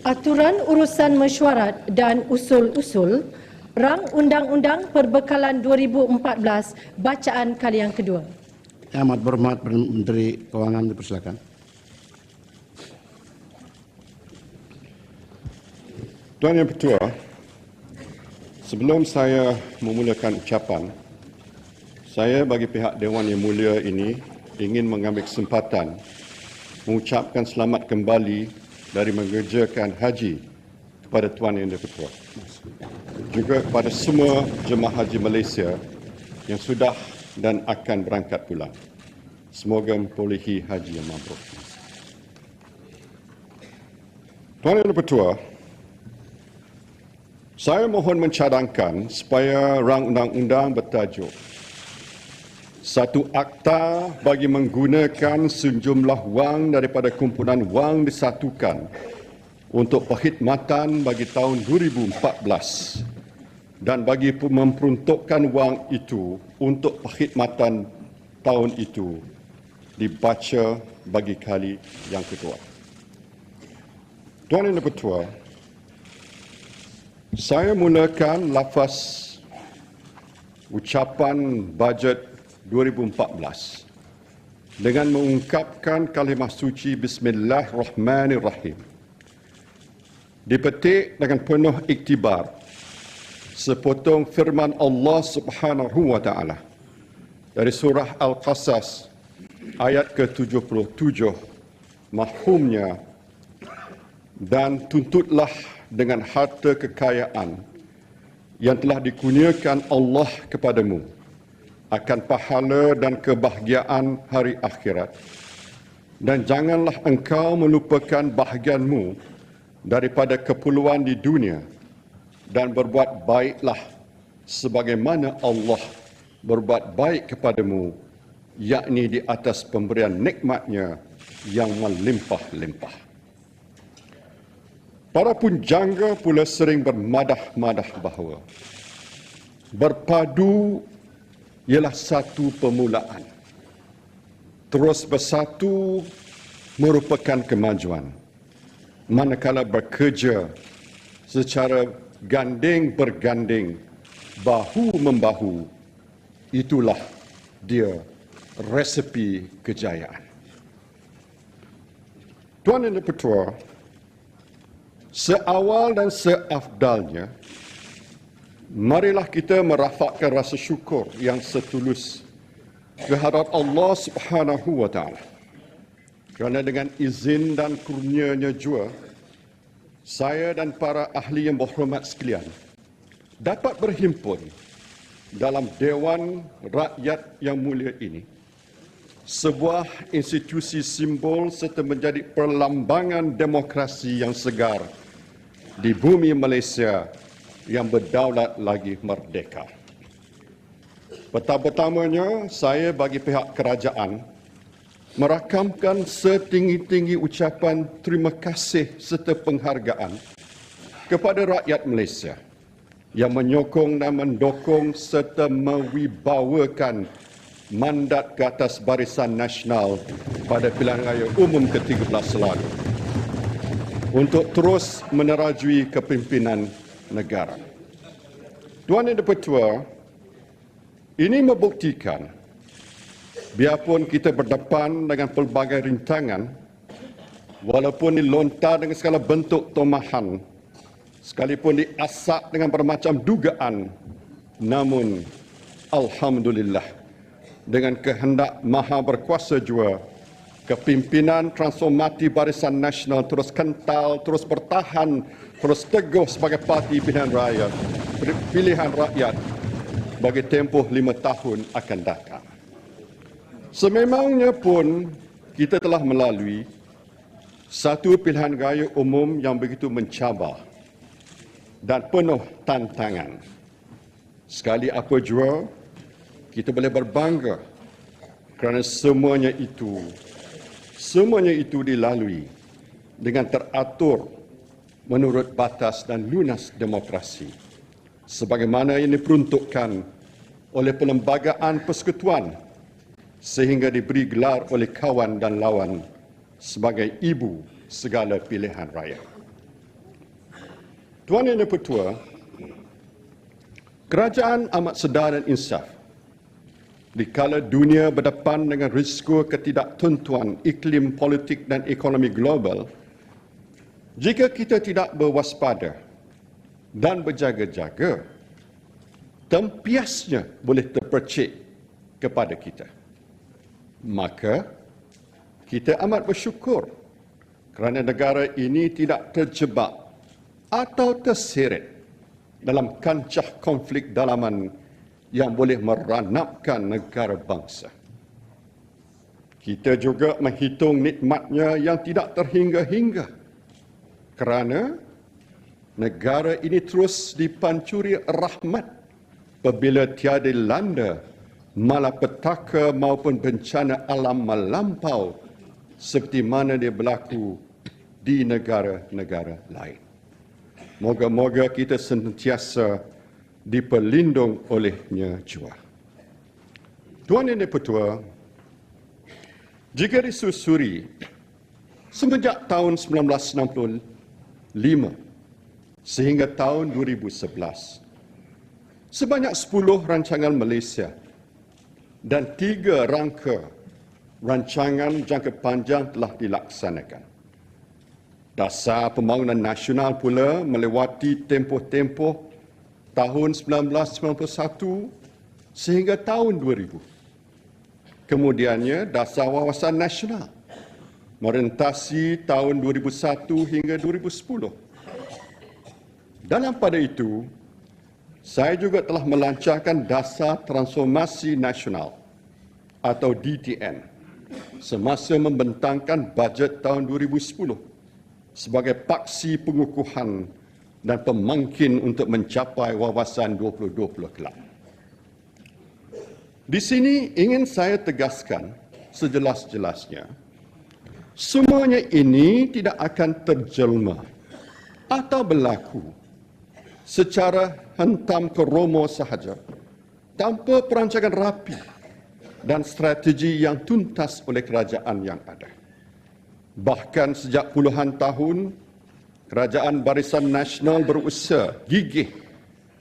Aturan Urusan Mesyuarat dan Usul-Usul, Rang Undang-Undang Perbekalan 2014, bacaan kali yang kedua. Yang amat berhormat Menteri Keuangan, dipersilakan. Tuan Yang Pertua, sebelum saya memulakan ucapan, saya bagi pihak Dewan Yang Mulia ini ingin mengambil kesempatan mengucapkan selamat kembali dari mengerjakan haji kepada Tuan Yang Dipertua. Juga kepada semua jemaah haji Malaysia yang sudah dan akan berangkat pulang. Semoga memperolehi haji yang mabrur. Tuan Yang Dipertua, saya mohon mencadangkan supaya rang undang-undang bertajuk satu akta bagi menggunakan sejumlah wang daripada kumpulan wang disatukan untuk perkhidmatan bagi tahun 2014 dan bagi memperuntukkan wang itu untuk perkhidmatan tahun itu dibaca bagi kali yang kedua. Tuan Yang Dipertua, saya mulakan lafaz ucapan bajet 2014 dengan mengungkapkan kalimah suci Bismillahirrahmanirrahim. Dipetik dengan penuh iktibar sepotong firman Allah Subhanahu wa taala dari surah Al-Qasas ayat ke-77, mahfumnya, dan tuntutlah dengan harta kekayaan yang telah dikurniakan Allah kepadamu akan pahala dan kebahagiaan hari akhirat. Dan janganlah engkau melupakan bahagianmu daripada keperluan di dunia dan berbuat baiklah sebagaimana Allah berbuat baik kepadamu, yakni di atas pemberian nikmatnya yang melimpah-limpah. Para punjangga pula sering bermadah-madah bahawa berpadu ialah satu permulaan. Terus bersatu merupakan kemajuan. Manakala bekerja secara ganding berganding, bahu-membahu, itulah dia resepi kejayaan. Tuan Yang Dipertua, seawal dan seafdalnya, marilah kita merafakkan rasa syukur yang setulus kehadrat Allah Subhanahu wa taala. Kerana dengan izin dan kurnianya jua, saya dan para ahli yang berhormat sekalian dapat berhimpun dalam Dewan Rakyat yang mulia ini, sebuah institusi simbol serta menjadi perlambangan demokrasi yang segar di bumi Malaysia yang berdaulat lagi merdeka. Pertama-tamanya, saya bagi pihak kerajaan merakamkan setinggi-tinggi ucapan terima kasih serta penghargaan kepada rakyat Malaysia yang menyokong dan mendukung serta mewibawakan mandat ke atas Barisan Nasional pada pilihan raya umum ke-13 lalu untuk terus menerajui kepimpinan negara. Tuan Yang Dipertua, ini membuktikan biarpun kita berdepan dengan pelbagai rintangan, walaupun dilontar dengan segala bentuk tomahan, sekalipun diasak dengan bermacam dugaan, namun alhamdulillah dengan kehendak Maha Berkuasa jua, kepimpinan transformatif Barisan Nasional terus kental, terus bertahan, terus teguh sebagai parti pilihan rakyat bagi tempoh 5 tahun akan datang. Sememangnya pun kita telah melalui satu pilihan raya umum yang begitu mencabar dan penuh tantangan. Sekali apa jua, kita boleh berbangga kerana semuanya itu dilalui dengan teratur menurut batas dan lunas demokrasi, sebagaimana yang diperuntukkan oleh Perlembagaan Persekutuan sehingga diberi gelar oleh kawan dan lawan sebagai ibu segala pilihan raya. Tuan Yang Dipertua, kerajaan amat sedar dan insaf dikala dunia berdepan dengan risiko ketidaktentuan iklim politik dan ekonomi global. Jika kita tidak berwaspada dan berjaga-jaga, tempiasnya boleh terpercik kepada kita. Maka, kita amat bersyukur kerana negara ini tidak terjebak atau terseret dalam kancah konflik dalaman yang boleh meranapkan negara bangsa. Kita juga menghitung nikmatnya yang tidak terhingga-hingga kerana negara ini terus dipancuri rahmat apabila tiada landa malapetaka maupun bencana alam melampau seperti mana dia berlaku di negara-negara lain. Moga-moga kita sentiasa diperlindung olehnya jua. Tuan Yang Dipertua, jika disusuri semenjak tahun 1965 sehingga tahun 2011, sebanyak 10 rancangan Malaysia dan 3 rangka rancangan jangka panjang telah dilaksanakan. Dasar Pembangunan Nasional pula melewati tempoh-tempoh tahun 1991 sehingga tahun 2000. Kemudiannya Dasar Wawasan Nasional merentasi tahun 2001 hingga 2010. Dalam pada itu, saya juga telah melancarkan Dasar Transformasi Nasional atau DTN semasa membentangkan bajet tahun 2010 sebagai paksi pengukuhan dan pemangkin untuk mencapai wawasan 2020 kelak. Di sini ingin saya tegaskan sejelas-jelasnya, semuanya ini tidak akan terjelma atau berlaku secara hentam ke romo sahaja, tanpa perancangan rapi dan strategi yang tuntas oleh kerajaan yang ada. Bahkan sejak puluhan tahun, Kerajaan Barisan Nasional berusaha gigih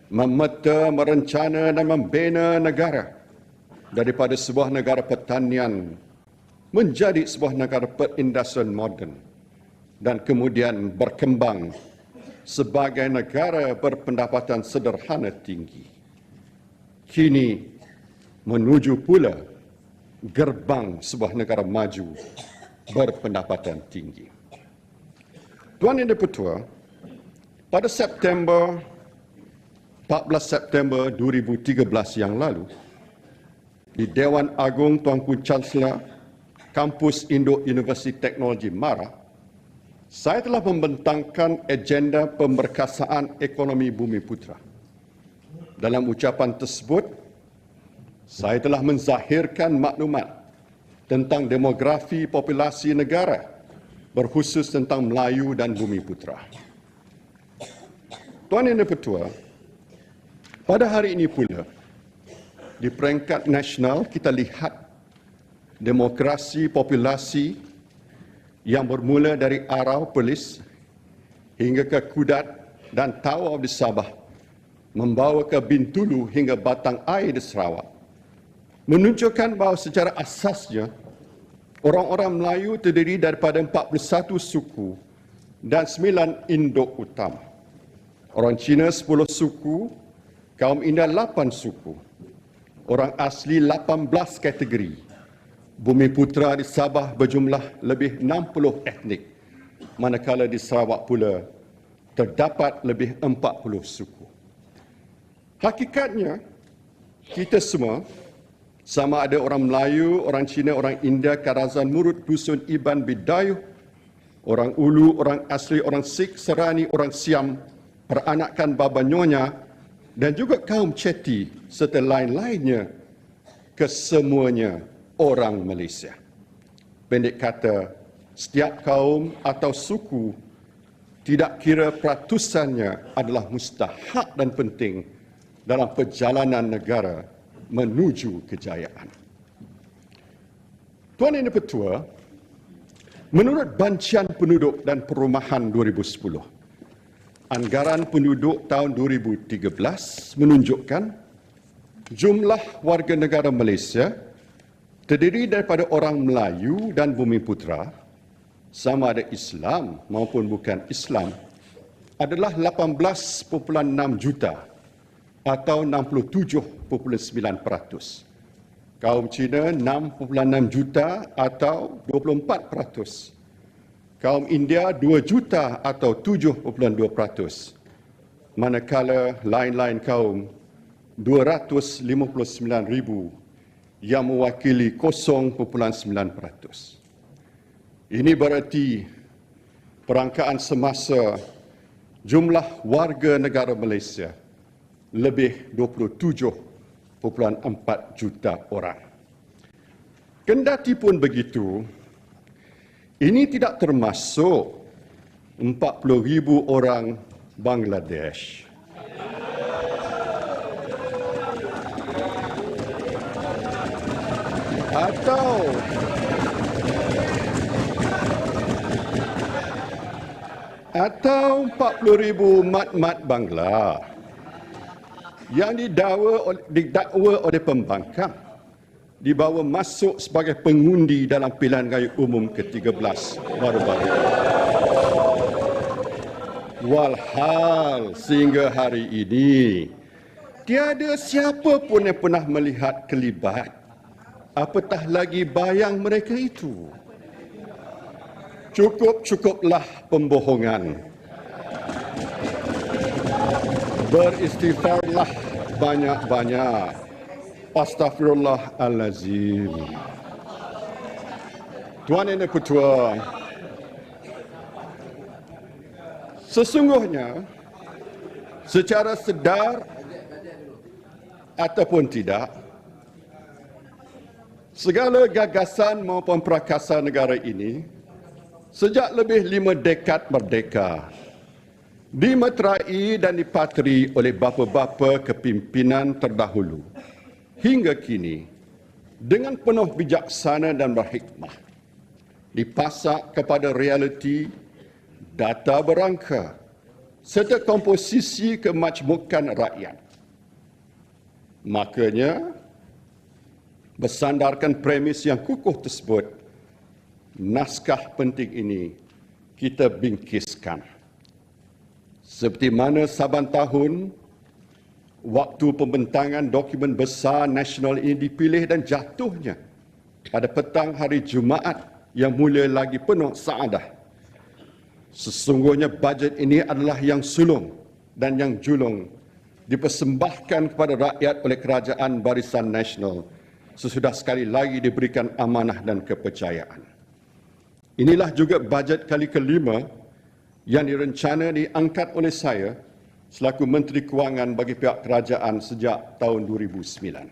memeta, merencana dan membina negara daripada sebuah negara pertanian menjadi sebuah negara perindustrian moden dan kemudian berkembang sebagai negara berpendapatan sederhana tinggi. Kini menuju pula gerbang sebuah negara maju berpendapatan tinggi. Tuan Yang Dipertua, pada 14 September 2013 yang lalu, di Dewan Agung Tuanku Chancellor Kampus Indo Universiti Teknologi MARA, saya telah membentangkan agenda pemberkasaan ekonomi Bumiputera. Dalam ucapan tersebut, saya telah menzahirkan maklumat tentang demografi populasi negara, berkhusus tentang Melayu dan Bumiputera. Tuan Yang Dipertua, pada hari ini pula, di peringkat nasional kita lihat demografi populasi yang bermula dari Arau Perlis hingga ke Kudat dan Tawau di Sabah, membawa ke Bintulu hingga Batang Air di Sarawak, menunjukkan bahawa secara asasnya orang-orang Melayu terdiri daripada 41 suku dan 9 induk utama. Orang Cina 10 suku, kaum India 8 suku, orang asli 18 kategori. Bumiputera di Sabah berjumlah lebih 60 etnik, manakala di Sarawak pula terdapat lebih 40 suku. Hakikatnya, kita semua, sama ada orang Melayu, orang Cina, orang India, Karazan Murut, Dusun, Iban, Bidayuh, orang Ulu, orang asli, orang Sikh, Serani, orang Siam, peranakan Baba Nyonya, dan juga kaum Chetty serta lain-lainnya, kesemuanya orang Malaysia. Pendek kata, setiap kaum atau suku, tidak kira peratusannya, adalah mustahak dan penting dalam perjalanan negara menuju kejayaan. Tuan Yang Dipertua, Menurut Bancian Penduduk dan Perumahan 2010, anggaran penduduk tahun 2013 menunjukkan jumlah warga negara Malaysia terdiri daripada orang Melayu dan Bumiputera, sama ada Islam maupun bukan Islam, adalah 18.6 juta atau 67.9%. Kaum Cina 6.6 juta atau 24%. Kaum India 2 juta atau 7.2%. Manakala lain-lain kaum 259,000 yang mewakili 0.9%. Ini berarti perangkaan semasa jumlah warga negara Malaysia lebih 27.4 juta orang. Kendati pun begitu, ini tidak termasuk 40,000 orang Bangladesh. Atau 40,000 mat-mat Bangla yang didakwa oleh pembangkang dibawa masuk sebagai pengundi dalam pilihan raya umum ke-13 baru-baru. Walhal sehingga hari ini tiada siapa pun yang pernah melihat kelibat, apatah lagi bayang mereka itu. Cukuplah pembohongan. Beristighfarlah banyak-banyak. Astaghfirullahalazim. Tuan Yang Ketua, sesungguhnya secara sedar ataupun tidak, segala gagasan maupun prakasa negara ini sejak lebih 5 dekad merdeka dimeterai dan dipatri oleh bapa-bapa kepimpinan terdahulu hingga kini dengan penuh bijaksana dan berhikmah dipasak kepada realiti, data berangka serta komposisi kemajmukan rakyat. Makanya bersandarkan premis yang kukuh tersebut, naskah penting ini kita bingkiskan. Seperti mana saban tahun, waktu pembentangan dokumen besar nasional ini dipilih dan jatuhnya pada petang hari Jumaat yang mulia lagi penuh saadah. Sesungguhnya bajet ini adalah yang sulung dan yang julung dipersembahkan kepada rakyat oleh Kerajaan Barisan Nasional sesudah sekali lagi diberikan amanah dan kepercayaan. Inilah juga bajet kali kelima yang direncana diangkat oleh saya selaku Menteri Kewangan bagi pihak kerajaan sejak tahun 2009.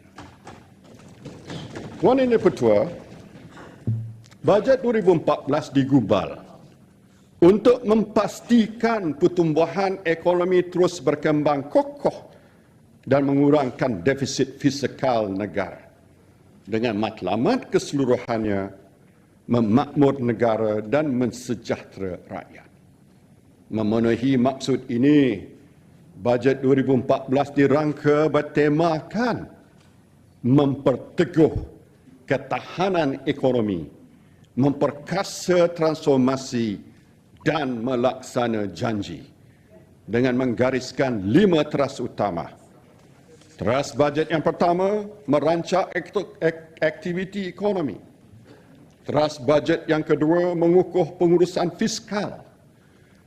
Tuan Yang Ketua, bajet 2014 digubal untuk memastikan pertumbuhan ekonomi terus berkembang kokoh dan mengurangkan defisit fiskal negara dengan matlamat keseluruhannya memakmur negara dan mensejahtera rakyat. Memenuhi maksud ini, bajet 2014 dirangka bertemakan memperteguh ketahanan ekonomi, memperkasa transformasi dan melaksana janji dengan menggariskan 5 teras utama. Teras bajet yang pertama, merancang aktiviti ekonomi. Teras bajet yang kedua, mengukuh pengurusan fiskal.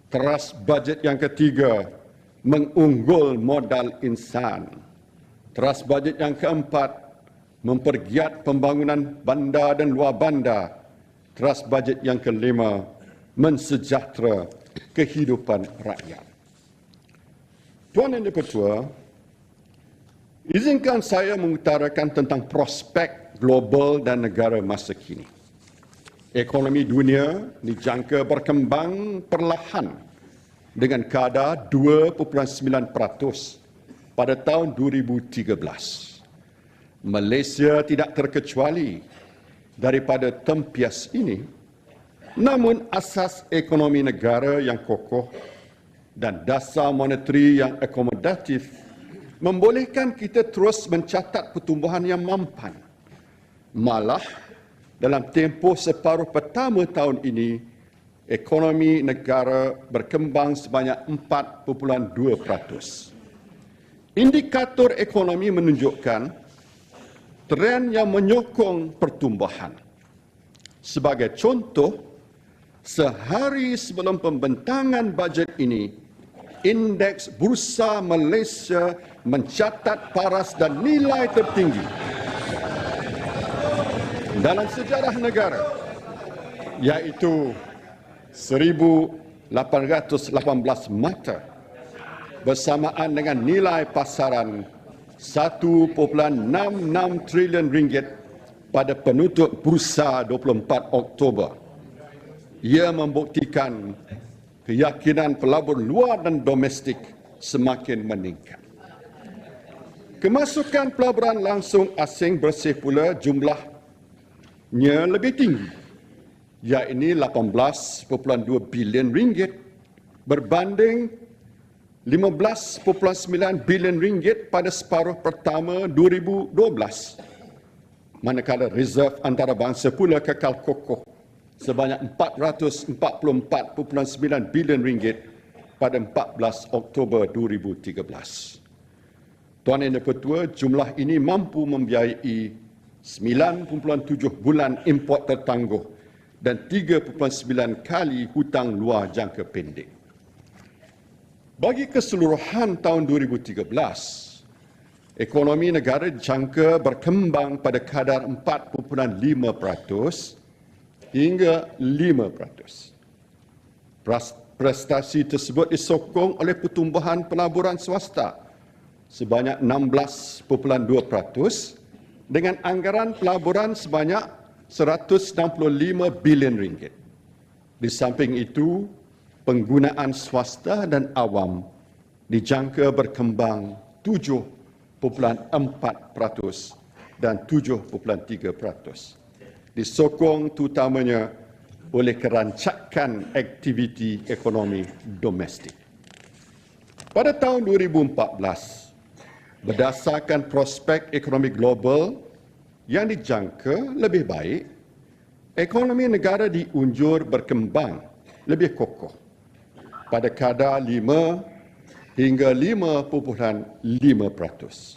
Teras bajet yang ketiga, mengunggul modal insan. Teras bajet yang keempat, mempergiat pembangunan bandar dan luar bandar. Teras bajet yang kelima, mensejahtera kehidupan rakyat. Tuan Yang Ketua, izinkan saya mengutarakan tentang prospek global dan negara masa kini. Ekonomi dunia dijangka berkembang perlahan dengan kadar 2.9% pada tahun 2013. Malaysia tidak terkecuali daripada tempias ini Namun asas ekonomi negara yang kokoh dan dasar moneteri yang akomodatif membolehkan kita terus mencatat pertumbuhan yang mampan. Malah, dalam tempoh separuh pertama tahun ini, ekonomi negara berkembang sebanyak 4.2%. Indikator ekonomi menunjukkan tren yang menyokong pertumbuhan. Sebagai contoh, sehari sebelum pembentangan bajet ini, indeks Bursa Malaysia mencatat paras dan nilai tertinggi dalam sejarah negara, iaitu 1,818 mata bersamaan dengan nilai pasaran 1.66 triliun ringgit pada penutup bursa 24 Oktober. Ia membuktikan keyakinan pelabur luar dan domestik semakin meningkat. Kemasukan pelaburan langsung asing bersih pula jumlahnya lebih tinggi, iaitu 18.2 bilion ringgit berbanding 15.9 bilion ringgit pada separuh pertama 2012. Manakala reserve antarabangsa pula kekal kokoh sebanyak 444.9 bilion ringgit pada 14 Oktober 2013. Tuan Yang Dipertua, jumlah ini mampu membiayai 9.7 bulan import tertangguh dan 3.9 kali hutang luar jangka pendek. Bagi keseluruhan tahun 2013, ekonomi negara dijangka berkembang pada kadar 4.5% hingga 5%. Prestasi tersebut disokong oleh pertumbuhan pelaburan swasta sebanyak 16.2% dengan anggaran pelaburan sebanyak 165 bilion ringgit. Di samping itu, penggunaan swasta dan awam dijangka berkembang 7.4% dan 7.3%. Disokong terutamanya oleh kerancakan aktiviti ekonomi domestik. Pada tahun 2014, berdasarkan prospek ekonomi global yang dijangka lebih baik, ekonomi negara diunjur berkembang lebih kokoh pada kadar 5 hingga 5.5%.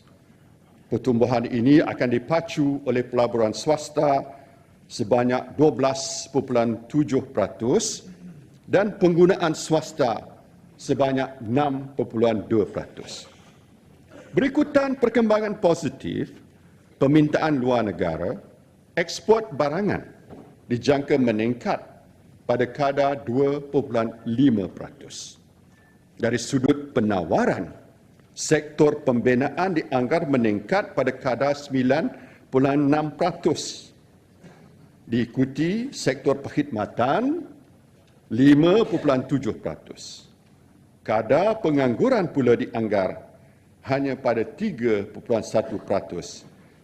Pertumbuhan ini akan dipacu oleh pelaburan swasta sebanyak 12.7% dan penggunaan swasta sebanyak 6.2%. Berikutan perkembangan positif, permintaan luar negara, ekspor barangan dijangka meningkat pada kadar 2.5%. Dari sudut penawaran, sektor pembinaan dianggar meningkat pada kadar 9.6%. Diikuti sektor perkhidmatan 5.7%. Kadar pengangguran pula dianggar hanya pada 3.1%,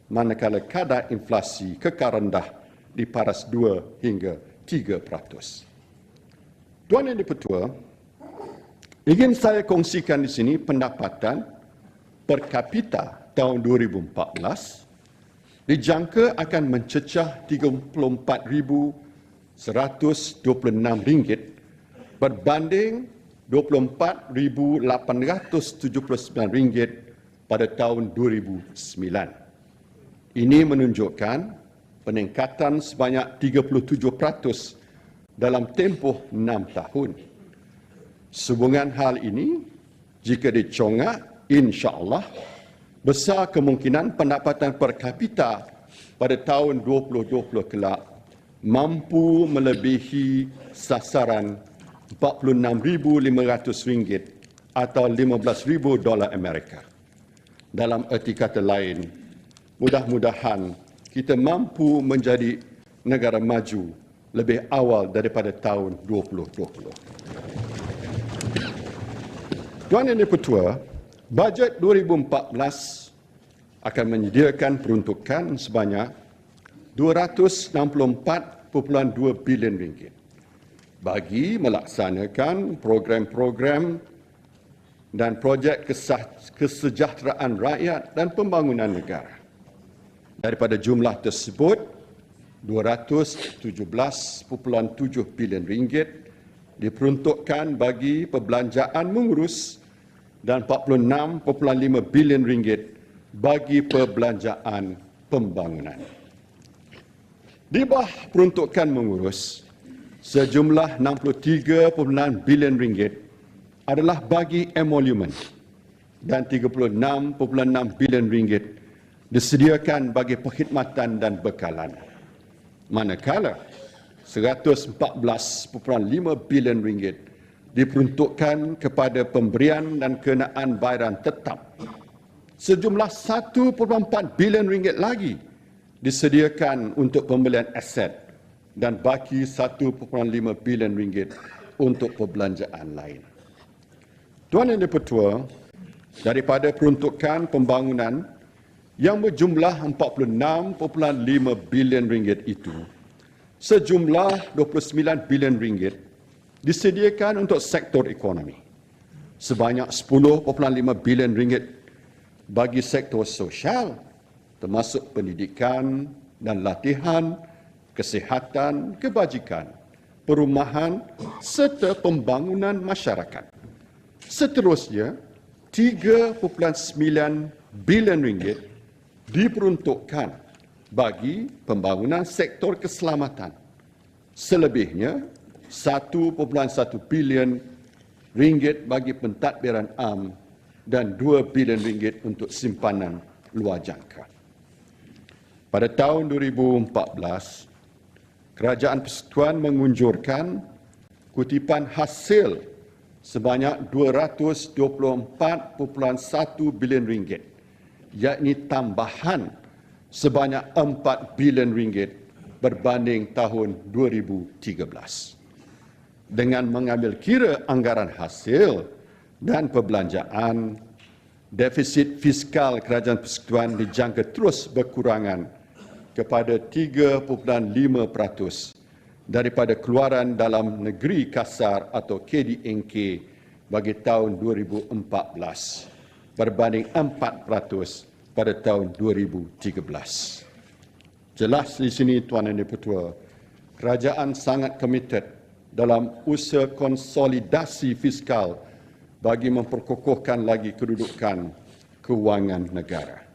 manakala kadar inflasi kekal rendah di paras 2 hingga 3%. Tuan Yang Dipertua, ingin saya kongsikan di sini pendapatan per kapita tahun 2014 dijangka akan mencecah RM34,126 berbanding RM24,879 pada tahun 2009. Ini menunjukkan peningkatan sebanyak 37% dalam tempoh 6 tahun. Sehubungan hal ini, jika dicongak, insya-Allah besar kemungkinan pendapatan per kapita pada tahun 2020 kelak mampu melebihi sasaran RM46,500 atau $15,000 Amerika. Dalam erti kata lain, mudah-mudahan kita mampu menjadi negara maju lebih awal daripada tahun 2020. Tuan Yang Dipertua, bajet 2014 akan menyediakan peruntukan sebanyak RM264.2 bilion bagi melaksanakan program-program dan projek kesejahteraan rakyat dan pembangunan negara. Daripada jumlah tersebut, RM217.7 bilion diperuntukkan bagi perbelanjaan mengurus dan RM46.5 bilion bagi perbelanjaan pembangunan. Di bawah peruntukan mengurus, sejumlah RM63.9 bilion adalah bagi emolument dan RM36.6 bilion disediakan bagi perkhidmatan dan bekalan. Manakala RM114.5 bilion diperuntukkan kepada pemberian dan kenaan bayaran tetap. Sejumlah RM1.4 bilion lagi disediakan untuk pembelian aset dan baki RM1.5 bilion untuk perbelanjaan lain. Tuan Yang di-Pertua, daripada peruntukan pembangunan yang berjumlah RM46.5 bilion itu, sejumlah RM29 bilion disediakan untuk sektor ekonomi, sebanyak RM10.5 bilion bagi sektor sosial, termasuk pendidikan dan latihan, kesihatan, kebajikan, perumahan serta pembangunan masyarakat. Seterusnya, RM3.9 bilion diperuntukkan bagi pembangunan sektor keselamatan. Selebihnya, RM1.1 bilion bagi pentadbiran am dan RM2 bilion untuk simpanan luar jangka. Pada tahun 2014, Kerajaan Persekutuan mengunjurkan kutipan hasil sebanyak RM224.1 bilion, yakni tambahan sebanyak RM4 bilion berbanding tahun 2013. Dengan mengambil kira anggaran hasil dan perbelanjaan, defisit fiskal Kerajaan Persekutuan dijangka terus berkurangan kepada 3.5% daripada keluaran dalam negeri kasar atau KDNK bagi tahun 2014 berbanding 4% pada tahun 2013. Jelas di sini Tuan Yang di-Pertua, kerajaan sangat komited dalam usaha konsolidasi fiskal bagi memperkokohkan lagi kedudukan kewangan negara.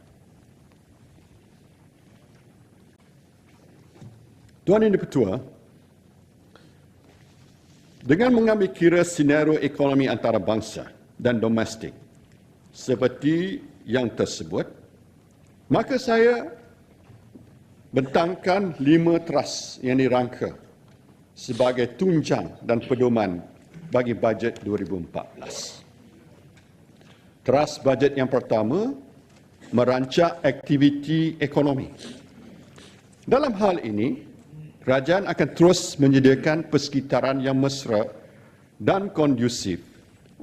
Tuan Yang di-Pertua, dengan mengambil kira senario ekonomi antarabangsa dan domestik seperti yang tersebut, maka saya bentangkan 5 teras yang dirangka sebagai tunjang dan pedoman bagi bajet 2014. Teras bajet yang pertama, merancang aktiviti ekonomi. Dalam hal ini, kerajaan akan terus menyediakan persekitaran yang mesra dan kondusif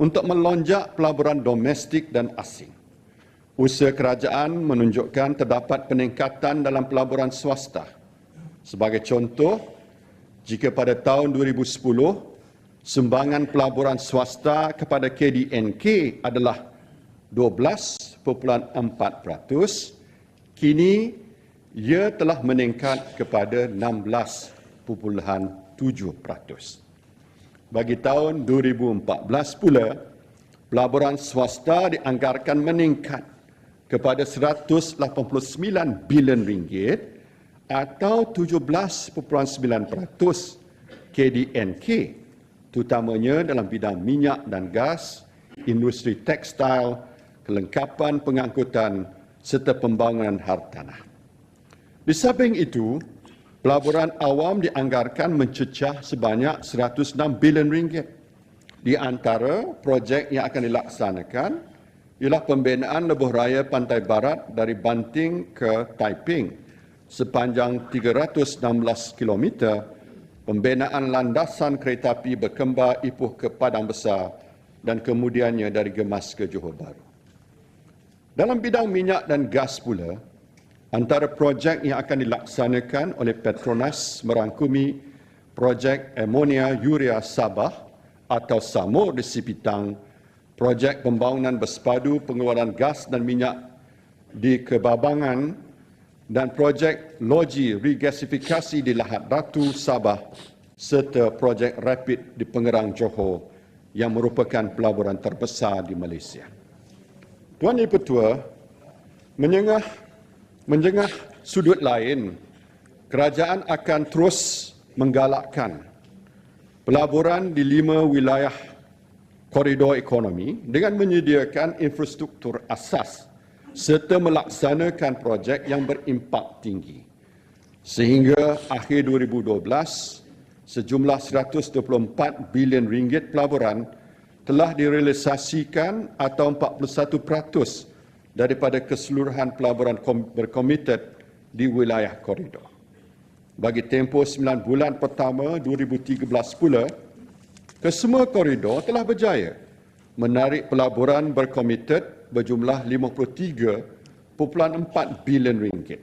untuk melonjak pelaburan domestik dan asing. Usaha kerajaan menunjukkan terdapat peningkatan dalam pelaburan swasta. Sebagai contoh, jika pada tahun 2010, sumbangan pelaburan swasta kepada KDNK adalah 12.4%, kini ia telah meningkat kepada 16.7%. Bagi tahun 2014 pula, pelaburan swasta dianggarkan meningkat kepada RM189 bilion atau 17.9% KDNK, terutamanya dalam bidang minyak dan gas, industri tekstil, kelengkapan pengangkutan serta pembangunan hartanah. Di samping itu, pelaburan awam dianggarkan mencecah sebanyak RM106 bilion. Di antara projek yang akan dilaksanakan ialah pembinaan lebuh raya pantai barat dari Banting ke Taiping sepanjang 316 km, pembinaan landasan kereta api berkembar Ipoh ke Padang Besar dan kemudiannya dari Gemas ke Johor Bahru. Dalam bidang minyak dan gas pula, antara projek yang akan dilaksanakan oleh Petronas merangkumi projek Amonia Urea Sabah atau SAMUR di Sipitang, projek pembangunan bersepadu pengeluaran gas dan minyak di Kebabangan dan projek loji regasifikasi di Lahad Ratu, Sabah serta projek rapid di Pengerang, Johor yang merupakan pelaburan terbesar di Malaysia. Tuan Yang Pertua, menjengah sudut lain, kerajaan akan terus menggalakkan pelaburan di 5 wilayah koridor ekonomi dengan menyediakan infrastruktur asas serta melaksanakan projek yang berimpak tinggi. Sehingga akhir 2012, sejumlah 124 bilion ringgit pelaburan telah direalisasikan atau 41% daripada keseluruhan pelaburan berkomited di wilayah koridor. Bagi tempoh 9 bulan pertama 2013 pula, kesemua koridor telah berjaya menarik pelaburan berkomited berjumlah 53.4 bilion ringgit.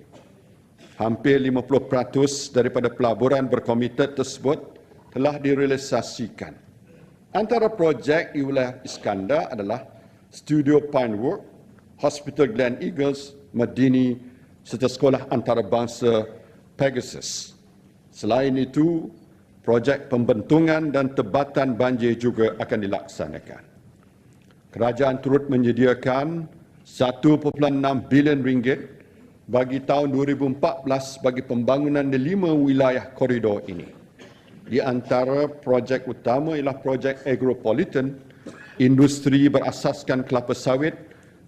Hampir 50% daripada pelaburan berkomited tersebut telah direalisasikan. Antara projek di wilayah Iskandar adalah Studio Pinewood, Hospital Glen Eagles, Madini serta Sekolah Antarabangsa Pegasus. Selain itu, projek pembentungan dan tebatan banjir juga akan dilaksanakan. Kerajaan turut menyediakan 1.6 bilion ringgit bagi tahun 2014 bagi pembangunan di 5 wilayah koridor ini. Di antara projek utama ialah projek agropolitan, industri berasaskan kelapa sawit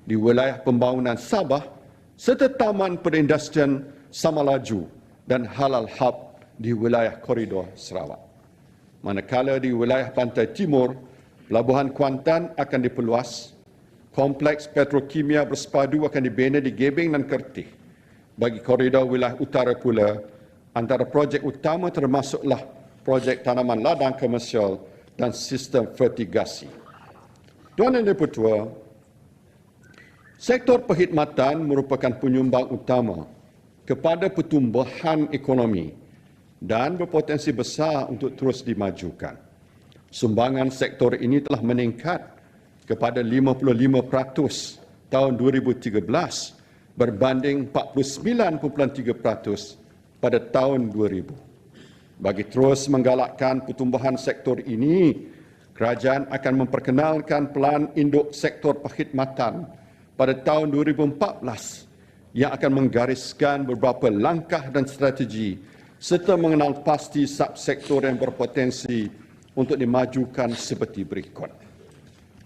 di wilayah pembangunan Sabah serta Taman Perindustrian Samalaju dan Halal Hub di wilayah koridor Sarawak. Manakala di wilayah pantai timur, Pelabuhan Kuantan akan diperluas, kompleks petrokimia bersepadu akan dibina di Gebeng dan Kertih. Bagi koridor wilayah utara pula, antara projek utama termasuklah projek tanaman ladang komersial dan sistem fertigasi. Tuan Yang Dipertua, sektor perkhidmatan merupakan penyumbang utama kepada pertumbuhan ekonomi dan berpotensi besar untuk terus dimajukan. Sumbangan sektor ini telah meningkat kepada 55% tahun 2013 berbanding 49.3% pada tahun 2000. Bagi terus menggalakkan pertumbuhan sektor ini, kerajaan akan memperkenalkan Pelan Induk Sektor Perkhidmatan pada tahun 2014 yang akan menggariskan beberapa langkah dan strategi serta mengenal pasti subsektor yang berpotensi untuk dimajukan seperti berikut.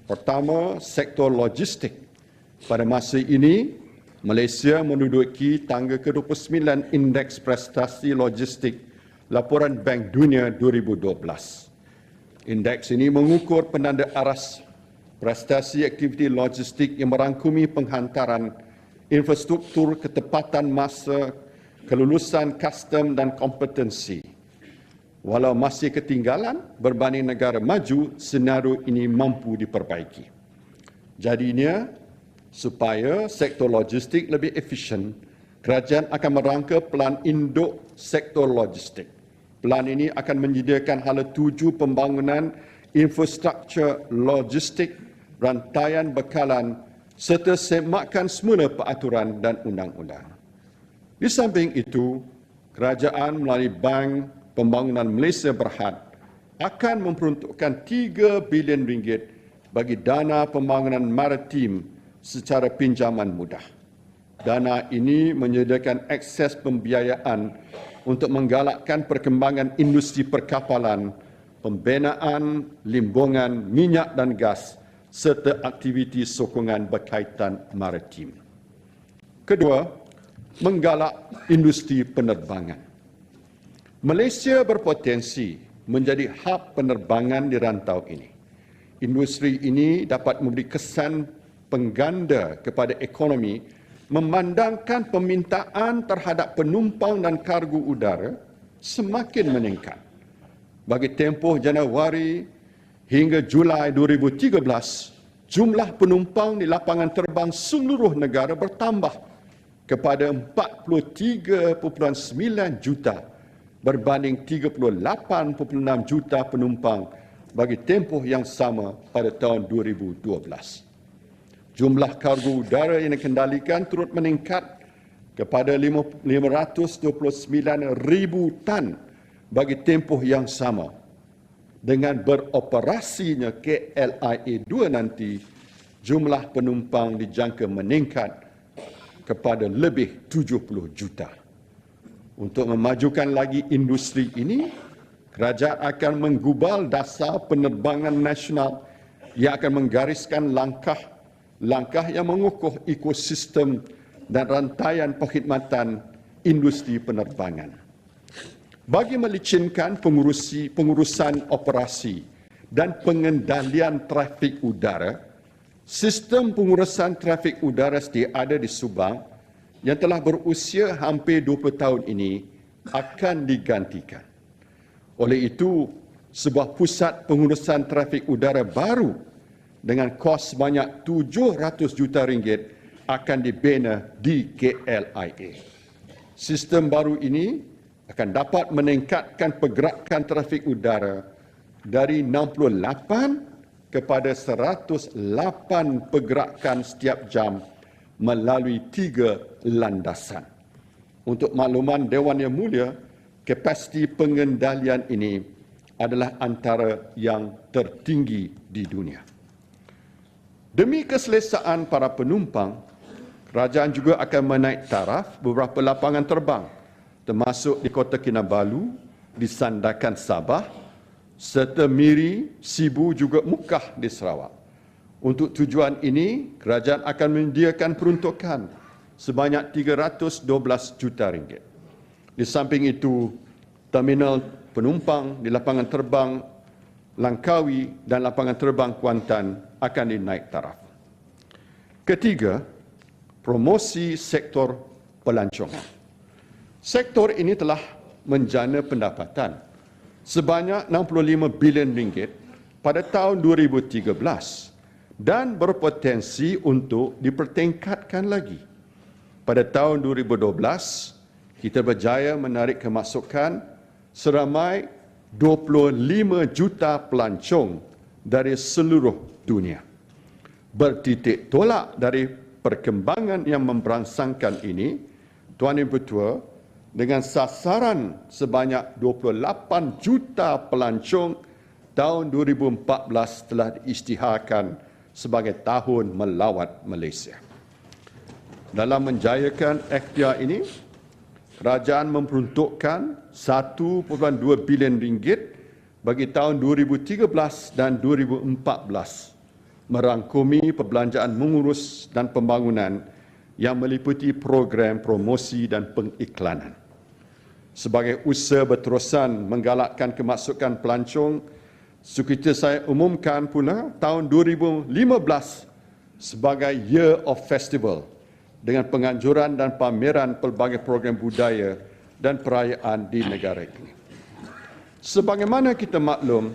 Pertama, sektor logistik. Pada masa ini, Malaysia menduduki tangga ke-29 Indeks Prestasi Logistik Laporan Bank Dunia 2012. Indeks ini mengukur penanda aras prestasi aktiviti logistik yang merangkumi penghantaran, infrastruktur, ketepatan masa, kelulusan custom dan kompetensi. Walau masih ketinggalan berbanding negara maju, senario ini mampu diperbaiki. Jadinya, supaya sektor logistik lebih efisien, kerajaan akan merangka Pelan Induk Sektor Logistik. Pelan ini akan menyediakan hala 7 pembangunan infrastruktur logistik, rantaian bekalan serta semakan semula peraturan dan undang-undang. Di samping itu, kerajaan melalui Bank Pembangunan Malaysia Berhad akan memperuntukkan 3 bilion ringgit bagi dana pembangunan maritim secara pinjaman mudah. Dana ini menyediakan akses pembiayaan untuk menggalakkan perkembangan industri perkapalan, pembinaan limbungan minyak dan gas serta aktiviti sokongan berkaitan maritim. Kedua, menggalak industri penerbangan. Malaysia berpotensi menjadi hub penerbangan di rantau ini. Industri ini dapat memberi kesan pengganda kepada ekonomi memandangkan permintaan terhadap penumpang dan kargo udara semakin meningkat. Bagi tempoh Januari hingga Julai 2013, jumlah penumpang di lapangan terbang seluruh negara bertambah kepada 43.9 juta berbanding 38.6 juta penumpang bagi tempoh yang sama pada tahun 2012. Jumlah kargo udara yang dikendalikan turut meningkat kepada 529,000 tan bagi tempoh yang sama. Dengan beroperasinya KLIA 2 nanti, jumlah penumpang dijangka meningkat kepada lebih 70 juta. Untuk memajukan lagi industri ini, kerajaan akan menggubal dasar penerbangan nasional yang akan menggariskan langkah yang mengukuh ekosistem dan rantaian perkhidmatan industri penerbangan. Bagi melicinkan pengurusan operasi dan pengendalian trafik udara, sistem pengurusan trafik udara sedia ada di Subang yang telah berusia hampir 20 tahun ini akan digantikan. Oleh itu, sebuah pusat pengurusan trafik udara baru dengan kos sebanyak 700 juta ringgit akan dibina di KLIA. Sistem baru ini akan dapat meningkatkan pergerakan trafik udara dari 68 kepada 108 pergerakan setiap jam melalui 3 landasan. Untuk makluman Dewan Yang Mulia, kapasiti pengendalian ini adalah antara yang tertinggi di dunia. Demi keselesaan para penumpang, kerajaan juga akan menaik taraf beberapa lapangan terbang termasuk di Kota Kinabalu, di Sandakan Sabah, serta Miri, Sibu juga Mukah di Sarawak. Untuk tujuan ini, kerajaan akan menyediakan peruntukan sebanyak 312 juta ringgit. Di samping itu, terminal penumpang di lapangan terbang Langkawi dan lapangan terbang Kuantan akan dinaik taraf. Ketiga, promosi sektor pelancongan. Sektor ini telah menjana pendapatan sebanyak 65 bilion ringgit pada tahun 2013 dan berpotensi untuk dipertingkatkan lagi. Pada tahun 2012, kita berjaya menarik kemasukan seramai 25 juta pelancong dari seluruh dunia. Bertitik tolak dari perkembangan yang memberangsangkan ini, Tuan Ibu Ketua, dengan sasaran sebanyak 28 juta pelancong, tahun 2014 telah diisytiharkan sebagai tahun melawat Malaysia. Dalam menjayakan ikhtiar ini, kerajaan memperuntukkan 1.2 bilion ringgit bagi tahun 2013 dan 2014 merangkumi perbelanjaan mengurus dan pembangunan yang meliputi program promosi dan pengiklanan. Sebagai usaha berterusan menggalakkan kemasukan pelancong, sukita saya umumkan pula tahun 2015 sebagai Year of Festival dengan penganjuran dan pameran pelbagai program budaya dan perayaan di negara ini. Sebagaimana kita maklum,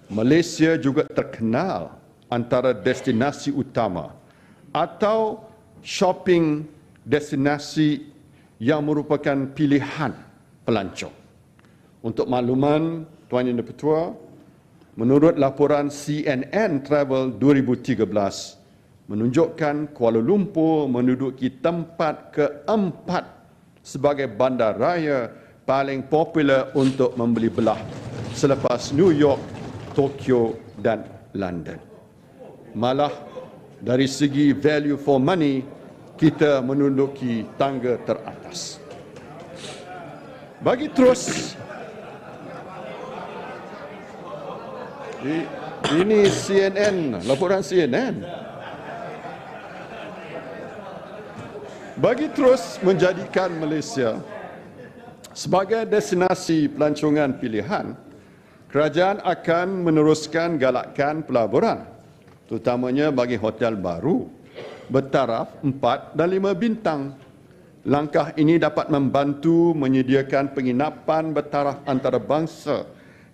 Malaysia juga terkenal antara destinasi utama atau shopping destinasi yang merupakan pilihan pelancong. Untuk makluman Tuan Yang Dipertua, menurut laporan CNN Travel 2013 menunjukkan Kuala Lumpur menduduki tempat keempat sebagai bandaraya paling popular untuk membeli belah selepas New York, Tokyo dan London. Malah dari segi value for money, kita menduduki tangga teratas. Bagi terus, ini CNN, laporan CNN. Bagi terus menjadikan Malaysia sebagai destinasi pelancongan pilihan, kerajaan akan meneruskan galakan pelaburan, terutamanya bagi hotel baru bertaraf 4 dan 5 bintang. Langkah ini dapat membantu menyediakan penginapan bertaraf antarabangsa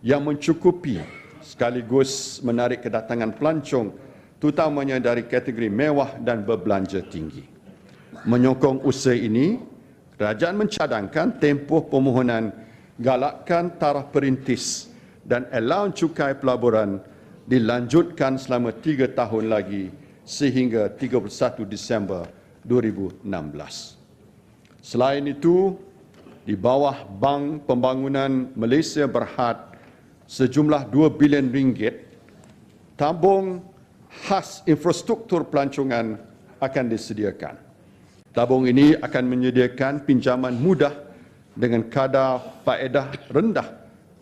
yang mencukupi sekaligus menarik kedatangan pelancong, terutamanya dari kategori mewah dan berbelanja tinggi. Menyokong usaha ini, kerajaan mencadangkan tempoh permohonan galakkan taraf perintis dan allowance cukai pelaburan dilanjutkan selama 3 tahun lagi sehingga 31 Disember 2016. Selain itu, di bawah Bank Pembangunan Malaysia Berhad sejumlah 2 bilion ringgit tabung khas infrastruktur pelancongan akan disediakan. Tabung ini akan menyediakan pinjaman mudah dengan kadar faedah rendah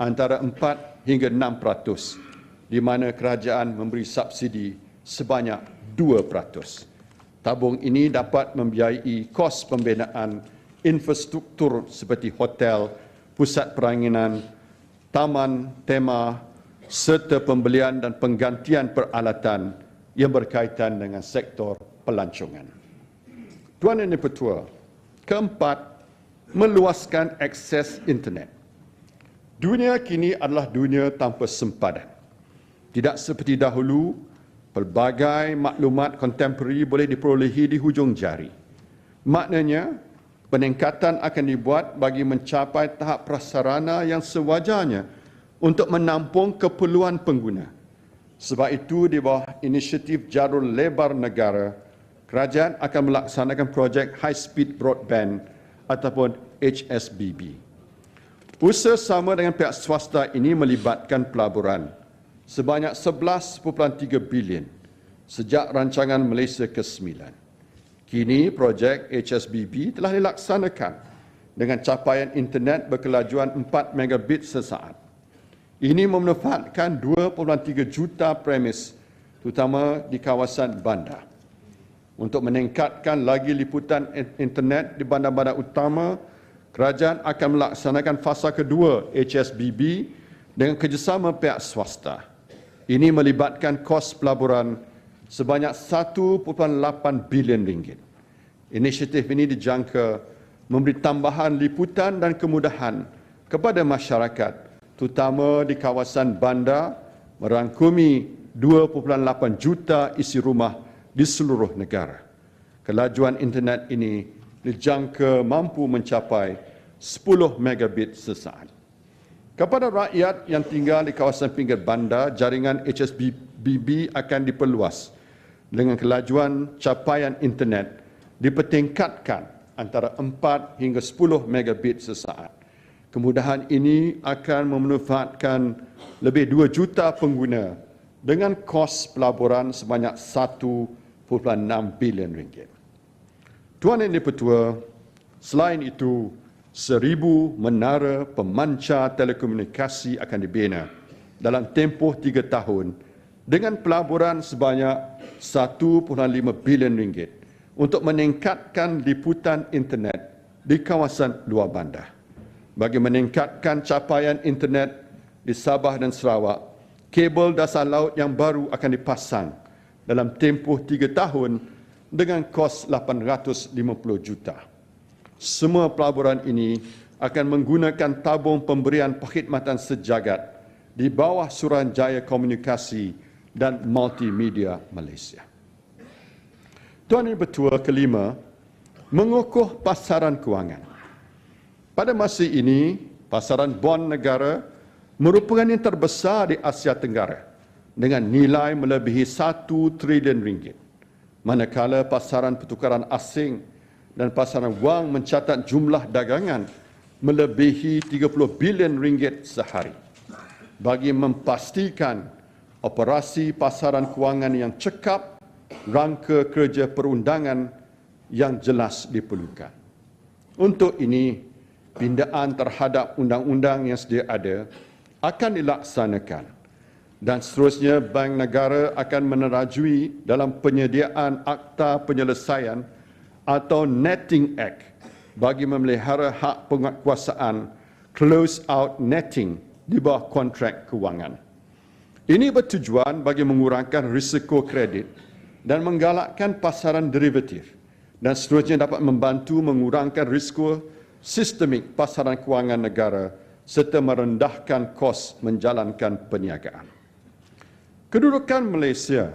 antara 4 hingga 6%, di mana kerajaan memberi subsidi sebanyak 2%. Tabung ini dapat membiayai kos pembinaan infrastruktur seperti hotel, pusat peranginan, taman tema, serta pembelian dan penggantian peralatan yang berkaitan dengan sektor pelancongan. Tuan Yang Dipertua, keempat, meluaskan akses internet. Dunia kini adalah dunia tanpa sempadan. Tidak seperti dahulu, pelbagai maklumat kontemporari boleh diperolehi di hujung jari. Maknanya, peningkatan akan dibuat bagi mencapai tahap prasarana yang sewajarnya untuk menampung keperluan pengguna. Sebab itu, di bawah inisiatif Jadual Lebar Negara, kerajaan akan melaksanakan projek High Speed Broadband ataupun HSBB. Usaha sama dengan pihak swasta ini melibatkan pelaburan sebanyak 11.3 bilion sejak rancangan Malaysia ke-9. Kini projek HSBB telah dilaksanakan dengan capaian internet berkelajuan 4 megabit sesaat. Ini memanfaatkan 2.3 juta premis, terutama di kawasan bandar. Untuk meningkatkan lagi liputan internet di bandar-bandar utama, kerajaan akan melaksanakan fasa kedua HSBB dengan kerjasama pihak swasta. Ini melibatkan kos pelaburan sebanyak 1.8 bilion ringgit. Inisiatif ini dijangka memberi tambahan liputan dan kemudahan kepada masyarakat, terutama di kawasan bandar, merangkumi 2.8 juta isi rumah di seluruh negara. Kelajuan internet ini dijangka mampu mencapai 10 megabit sesaat. Kepada rakyat yang tinggal di kawasan pinggir bandar, jaringan HSBB akan diperluas dengan kelajuan capaian internet dipertingkatkan antara 4 hingga 10 megabit sesaat. Kemudahan ini akan memanfaatkan lebih 2 juta pengguna dengan kos pelaburan sebanyak 1.6 bilion ringgit. Tuan Yang Dipertua, selain itu, 1,000 menara pemancar telekomunikasi akan dibina dalam tempoh 3 tahun dengan pelaburan sebanyak 1.5 bilion ringgit untuk meningkatkan liputan internet di kawasan luar bandar. Bagi meningkatkan capaian internet di Sabah dan Sarawak, kabel dasar laut yang baru akan dipasang dalam tempoh 3 tahun dengan kos 850 juta. Semua pelaburan ini akan menggunakan tabung pemberian perkhidmatan sejagat di bawah Suruhanjaya Komunikasi dan Multimedia Malaysia. Tuan Yang Dipertua, kelima, mengukuh pasaran kewangan. Pada masa ini, pasaran bond negara merupakan yang terbesar di Asia Tenggara dengan nilai melebihi 1 trilion ringgit. Manakala pasaran pertukaran asing dan pasaran wang mencatat jumlah dagangan melebihi 30 bilion ringgit sehari. Bagi memastikan operasi pasaran kewangan yang cekap, rangka kerja perundangan yang jelas diperlukan. Untuk ini, pindaan terhadap undang-undang yang sedia ada akan dilaksanakan dan seterusnya Bank Negara akan menerajui dalam penyediaan Akta Penyelesaian atau Netting Act bagi memelihara hak penguatkuasaan close-out netting di bawah kontrak kewangan. Ini bertujuan bagi mengurangkan risiko kredit dan menggalakkan pasaran derivatif dan seterusnya dapat membantu mengurangkan risiko sistemik pasaran kewangan negara serta merendahkan kos menjalankan perniagaan. Kedudukan Malaysia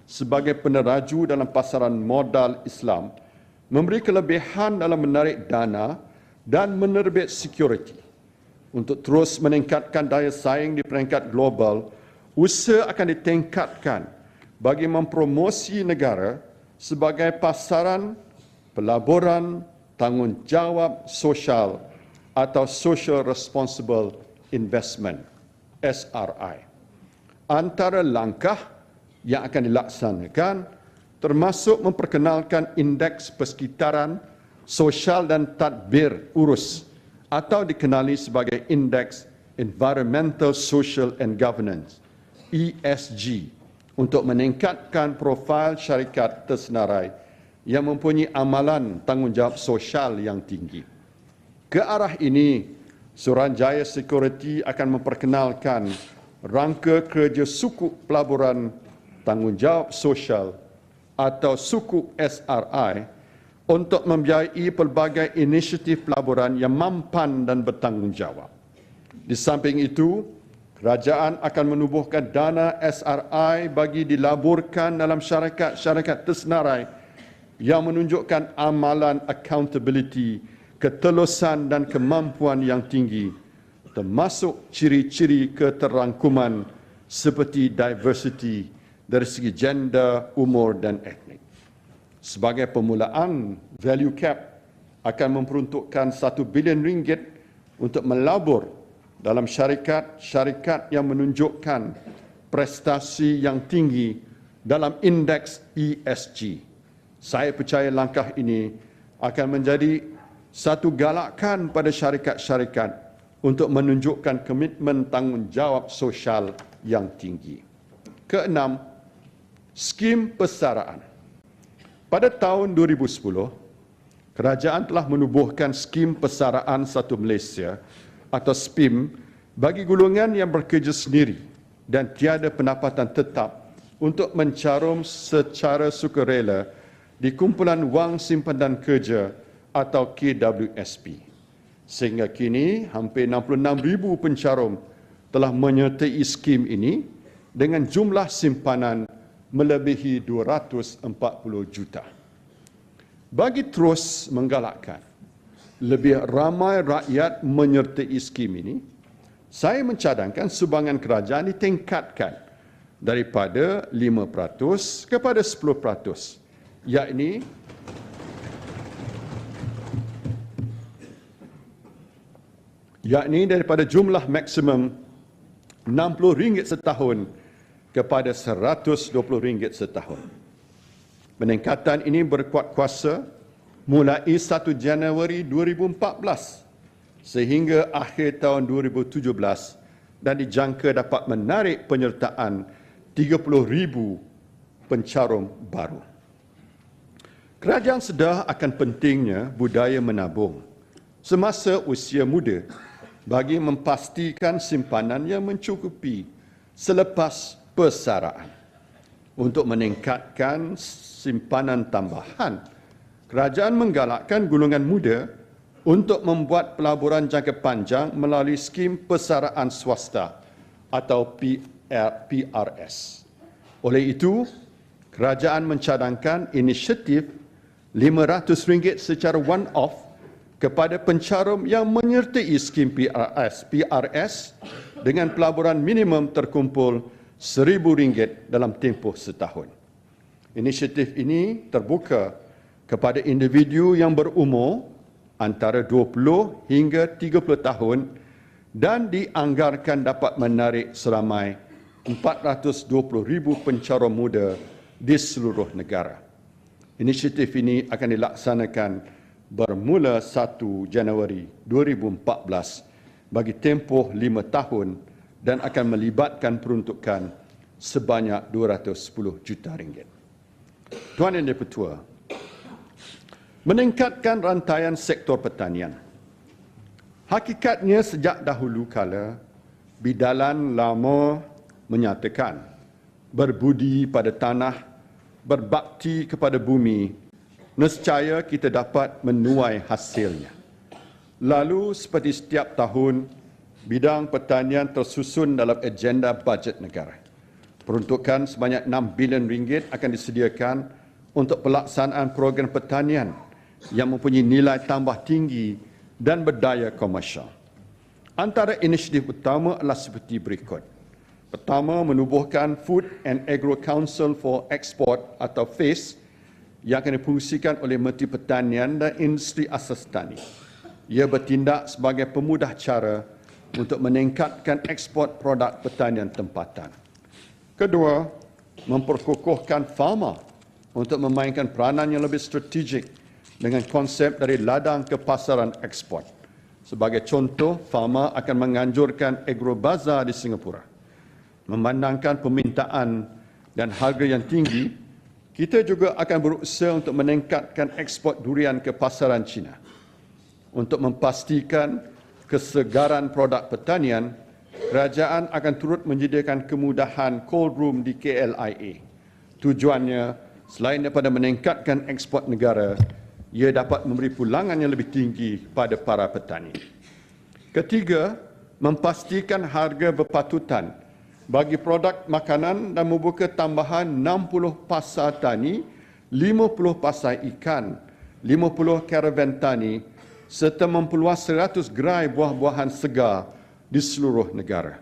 sebagai peneraju dalam pasaran modal Islam memberi kelebihan dalam menarik dana dan menerbit security. untuk terus meningkatkan daya saing di peringkat global, usaha akan ditingkatkan bagi mempromosi negara sebagai pasaran pelaburan tanggungjawab sosial atau Social Responsible Investment, SRI. Antara langkah yang akan dilaksanakan termasuk memperkenalkan indeks persekitaran sosial dan tadbir urus atau dikenali sebagai indeks Environmental, Social and Governance, ESG, untuk meningkatkan profil syarikat tersenarai yang mempunyai amalan tanggungjawab sosial yang tinggi. Ke arah ini, Suruhanjaya Security akan memperkenalkan rangka kerja Sukuk Pelaburan Tanggungjawab Sosial atau Sukuk SRI untuk membiayai pelbagai inisiatif pelaburan yang mampan dan bertanggungjawab. Di samping itu, kerajaan akan menubuhkan dana SRI bagi dilaburkan dalam syarikat-syarikat tersenarai yang menunjukkan amalan accountability, ketelusan dan kemampuan yang tinggi, termasuk ciri-ciri keterangkuman seperti diversity dari segi gender, umur dan etnik. Sebagai permulaan, value cap akan memperuntukkan RM1 bilion untuk melabur dalam syarikat-syarikat yang menunjukkan prestasi yang tinggi dalam indeks ESG. Saya percaya langkah ini akan menjadi satu galakan pada syarikat-syarikat untuk menunjukkan komitmen tanggungjawab sosial yang tinggi. Keenam, skim persaraan. Pada tahun 2010, kerajaan telah menubuhkan skim persaraan satu Malaysia atau SPIM bagi golongan yang bekerja sendiri dan tiada pendapatan tetap untuk mencarum secara sukarela di Kumpulan Wang Simpanan Kerja atau KWSP. Sehingga kini, hampir 66,000 pencarum telah menyertai skim ini dengan jumlah simpanan melebihi 240 juta. Bagi terus menggalakkan lebih ramai rakyat menyertai skim ini, saya mencadangkan sumbangan kerajaan ditingkatkan daripada 5% kepada 10%, yakni daripada jumlah maksimum RM60 setahun kepada RM120 setahun. Peningkatan ini berkuat kuasa mulai 1 Januari 2014 sehingga akhir tahun 2017 dan dijangka dapat menarik penyertaan 30,000 pencarum baru. Kerajaan sedar akan pentingnya budaya menabung semasa usia muda bagi memastikan simpanan yang mencukupi selepas persaraan. Untuk meningkatkan simpanan tambahan, kerajaan menggalakkan golongan muda untuk membuat pelaburan jangka panjang melalui skim persaraan swasta atau PRS. Oleh itu, kerajaan mencadangkan inisiatif RM500 secara one-off kepada pencarum yang menyertai skim PRS dengan pelaburan minimum terkumpul RM1,000 dalam tempoh setahun. Inisiatif ini terbuka kepada individu yang berumur antara 20 hingga 30 tahun dan dianggarkan dapat menarik seramai 420,000 pencarum muda di seluruh negara. Inisiatif ini akan dilaksanakan bermula 1 Januari 2014 bagi tempoh 5 tahun dan akan melibatkan peruntukan sebanyak RM210 juta. Tuan Yang Di-Pertua, meningkatkan rantaian sektor pertanian. Hakikatnya sejak dahulu kala, bidalan lama menyatakan berbudi pada tanah, berbakti kepada bumi, nescaya kita dapat menuai hasilnya. Lalu seperti setiap tahun, bidang pertanian tersusun dalam agenda bajet negara. Peruntukan sebanyak RM6 bilion akan disediakan untuk pelaksanaan program pertanian yang mempunyai nilai tambah tinggi dan berdaya komersial. Antara inisiatif utama adalah seperti berikut. Pertama, menubuhkan Food and Agro Council for Export atau FACE yang akan difungsikan oleh Menteri Pertanian dan Industri Asas Tani. Ia bertindak sebagai pemudah cara untuk meningkatkan ekspor produk pertanian tempatan. Kedua, memperkukuhkan farma untuk memainkan peranan yang lebih strategik dengan konsep dari ladang ke pasaran ekspor. Sebagai contoh, farma akan menganjurkan agrobazar di Singapura. Memandangkan permintaan dan harga yang tinggi, kita juga akan berusaha untuk meningkatkan ekspor durian ke pasaran China. Untuk memastikan kesegaran produk pertanian, kerajaan akan turut menyediakan kemudahan cold room di KLIA. Tujuannya, selain daripada meningkatkan ekspor negara, ia dapat memberi pulangan yang lebih tinggi pada para petani. Ketiga, memastikan harga berpatutan bagi produk makanan dan membuka tambahan 60 pasar tani, 50 pasar ikan, 50 karavan tani serta memperluas 100 gerai buah-buahan segar di seluruh negara.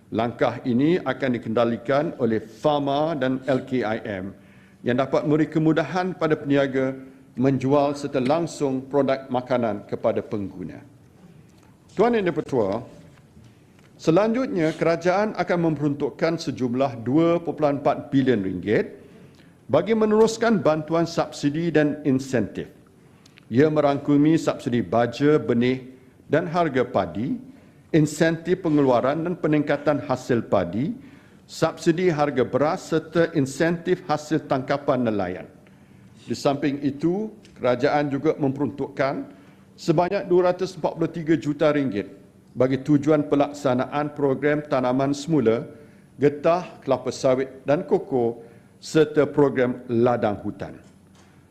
Langkah ini akan dikendalikan oleh Pharma dan LKIM yang dapat memberi kemudahan pada peniaga menjual serta langsung produk makanan kepada pengguna. Tuan Yang Dipertua, selanjutnya kerajaan akan memperuntukkan sejumlah 2.4 bilion ringgit bagi meneruskan bantuan subsidi dan insentif. Ia merangkumi subsidi baja, benih dan harga padi, insentif pengeluaran dan peningkatan hasil padi, subsidi harga beras serta insentif hasil tangkapan nelayan. Di samping itu, kerajaan juga memperuntukkan sebanyak 243 juta ringgit bagi tujuan pelaksanaan program tanaman semula, getah, kelapa sawit dan koko serta program ladang hutan.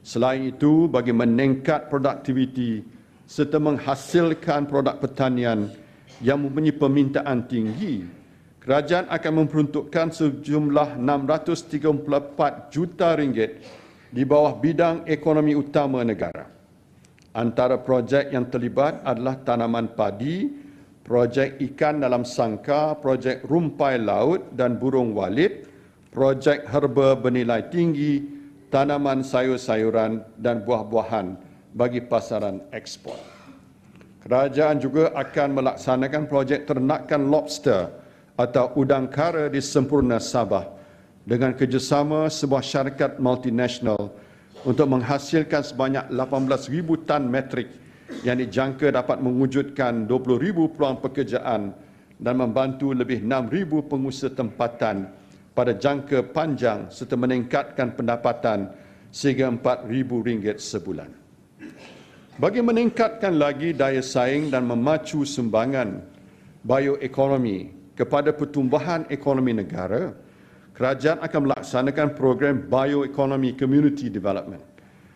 Selain itu, bagi meningkat produktiviti serta menghasilkan produk pertanian yang mempunyai permintaan tinggi, kerajaan akan memperuntukkan sejumlah 634 juta ringgit di bawah bidang ekonomi utama negara. Antara projek yang terlibat adalah tanaman padi, projek ikan dalam sangkar, projek rumpai laut dan burung walit, projek herba bernilai tinggi, tanaman sayur-sayuran dan buah-buahan bagi pasaran ekspor. Kerajaan juga akan melaksanakan projek ternakan lobster atau udang kara di Sempurna Sabah dengan kerjasama sebuah syarikat multinasional untuk menghasilkan sebanyak 18,000 tan metrik yang dijangka dapat mewujudkan 20,000 peluang pekerjaan dan membantu lebih 6,000 pengusaha tempatan pada jangka panjang serta meningkatkan pendapatan sehingga RM4,000 sebulan. Bagi meningkatkan lagi daya saing dan memacu sumbangan bioekonomi kepada pertumbuhan ekonomi negara, kerajaan akan melaksanakan program Bioeconomy Community Development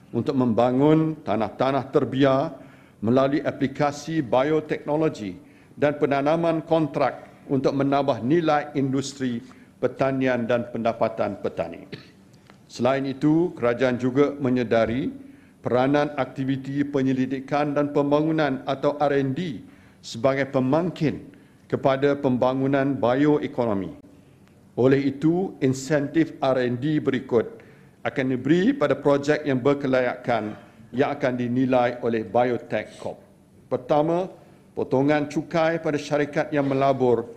untuk membangun tanah-tanah terbiar melalui aplikasi bioteknologi dan penanaman kontrak untuk menambah nilai industri pertanian dan pendapatan petani. Selain itu, kerajaan juga menyedari peranan aktiviti penyelidikan dan pembangunan atau R&D sebagai pemangkin kepada pembangunan bioekonomi. Oleh itu, insentif R&D berikut akan diberi pada projek yang berkelayakan yang akan dinilai oleh Biotech Corp. Pertama, potongan cukai pada syarikat yang melabur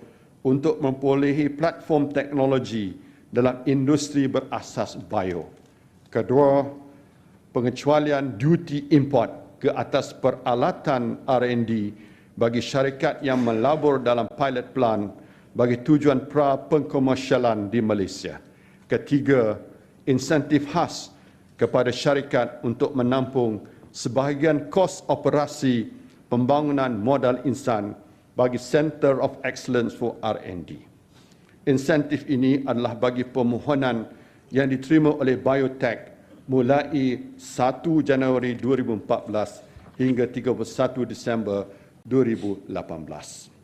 untuk memperolehi platform teknologi dalam industri berasas bio. Kedua, pengecualian duty import ke atas peralatan R&D bagi syarikat yang melabur dalam pilot plan bagi tujuan pra-pengkomersialan di Malaysia. Ketiga, insentif khas kepada syarikat untuk menampung sebahagian kos operasi pembangunan modal insan bagi Center of Excellence for R&D. Insentif ini adalah bagi permohonan yang diterima oleh Biotech mulai 1 Januari 2014 hingga 31 Disember 2018.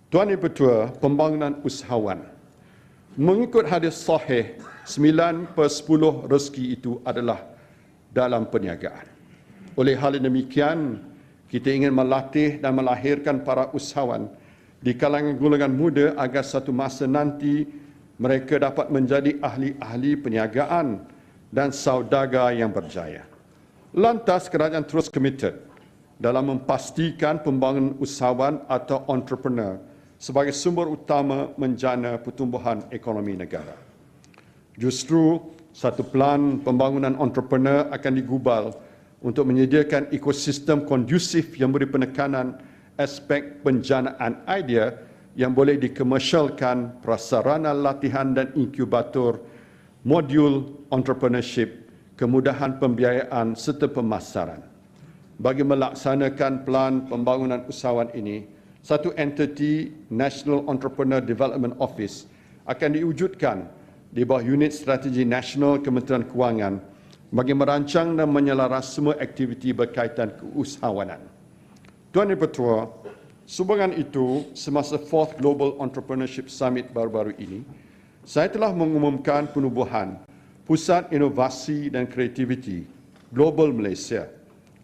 Tuan Yang Dipertua, pembangunan usahawan. Mengikut hadis sahih, 9/10 rezeki itu adalah dalam perniagaan. Oleh hal demikian, Kita ingin melatih dan melahirkan para usahawan di kalangan golongan muda agar satu masa nanti mereka dapat menjadi ahli-ahli perniagaan dan saudagar yang berjaya. Lantas, kerajaan terus komited dalam memastikan pembangunan usahawan atau entrepreneur sebagai sumber utama menjana pertumbuhan ekonomi negara. Justru, satu plan pembangunan entrepreneur akan digubal untuk menyediakan ekosistem kondusif yang beri penekanan aspek penjanaan idea yang boleh dikomersialkan, prasarana latihan dan inkubator, modul entrepreneurship, kemudahan pembiayaan serta pemasaran. Bagi melaksanakan plan pembangunan usahawan ini, satu entiti National Entrepreneur Development Office akan diwujudkan di bawah Unit Strategi Nasional Kementerian Kewangan bagi merancang dan menyelaras semua aktiviti berkaitan keusahawanan. Tuan Yang Bertuah, sumbangan itu semasa 4th Global Entrepreneurship Summit baru-baru ini, saya telah mengumumkan penubuhan Pusat Inovasi dan Kreativiti Global Malaysia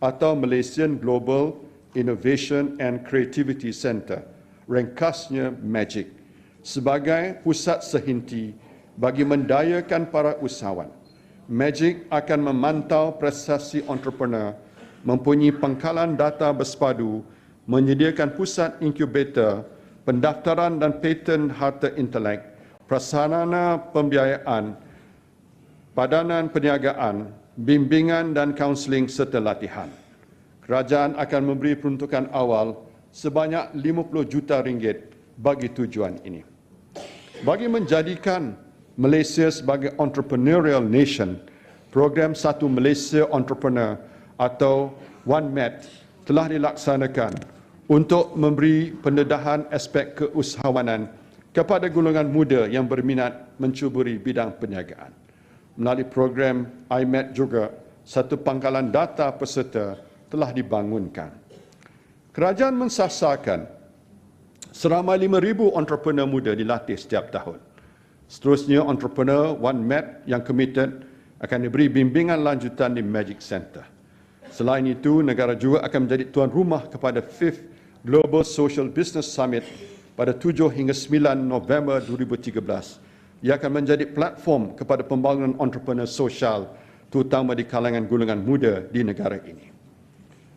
atau Malaysian Global Innovation and Creativity Centre, ringkasnya MAGIC, sebagai pusat sehenti bagi mendayakan para usahawan. MAGIC akan memantau prestasi entrepreneur, mempunyai pangkalan data bersepadu, menyediakan pusat inkubator, pendaftaran dan paten harta intelek, prasarana pembiayaan, padanan perniagaan, bimbingan dan kaunseling serta latihan. Kerajaan akan memberi peruntukan awal sebanyak 50 juta ringgit bagi tujuan ini. Bagi menjadikan Malaysia sebagai entrepreneurial nation, program Satu Malaysia Entrepreneur atau OneMet telah dilaksanakan untuk memberi pendedahan aspek keusahawanan kepada golongan muda yang berminat mencuburi bidang perniagaan. Melalui program iMet juga, satu pangkalan data peserta telah dibangunkan. Kerajaan mensasarkan seramai 5,000 entrepreneur muda dilatih setiap tahun. Seterusnya, entrepreneur OneMet yang komited akan diberi bimbingan lanjutan di MAGIC Centre. Selain itu, negara juga akan menjadi tuan rumah kepada 5th Global Social Business Summit pada 7 hingga 9 November 2013. Ia akan menjadi platform kepada pembangunan entrepreneur sosial, terutama di kalangan golongan muda di negara ini.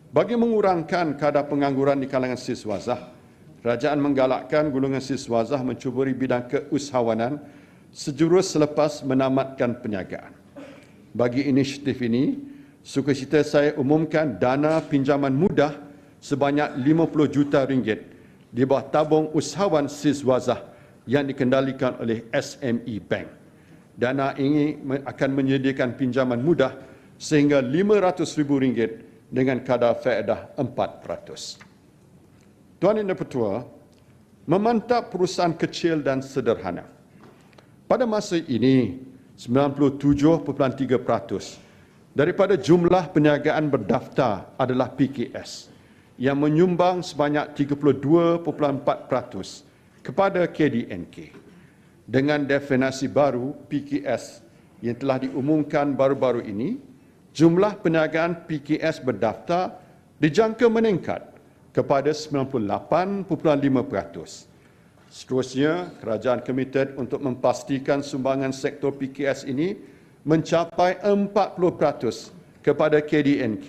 Bagi mengurangkan kadar pengangguran di kalangan siswazah, kerajaan menggalakkan golongan siswazah mencuburi bidang keusahawanan sejurus selepas menamatkan perniagaan. Bagi inisiatif ini, sukacita saya umumkan dana pinjaman mudah sebanyak 50 juta ringgit di bawah tabung usahawan siswazah yang dikendalikan oleh SME Bank. Dana ini akan menyediakan pinjaman mudah sehingga RM500,000 dengan kadar faedah 4%. Tuan Yang Bertuah, memantap perusahaan kecil dan sederhana. Pada masa ini, 97.3% daripada jumlah perniagaan berdaftar adalah PKS yang menyumbang sebanyak 32.4% kepada KDNK. Dengan definisi baru PKS yang telah diumumkan baru-baru ini, jumlah perniagaan PKS berdaftar dijangka meningkat kepada 98.5%. Seterusnya, kerajaan komited untuk memastikan sumbangan sektor PKS ini mencapai 40% kepada KDNK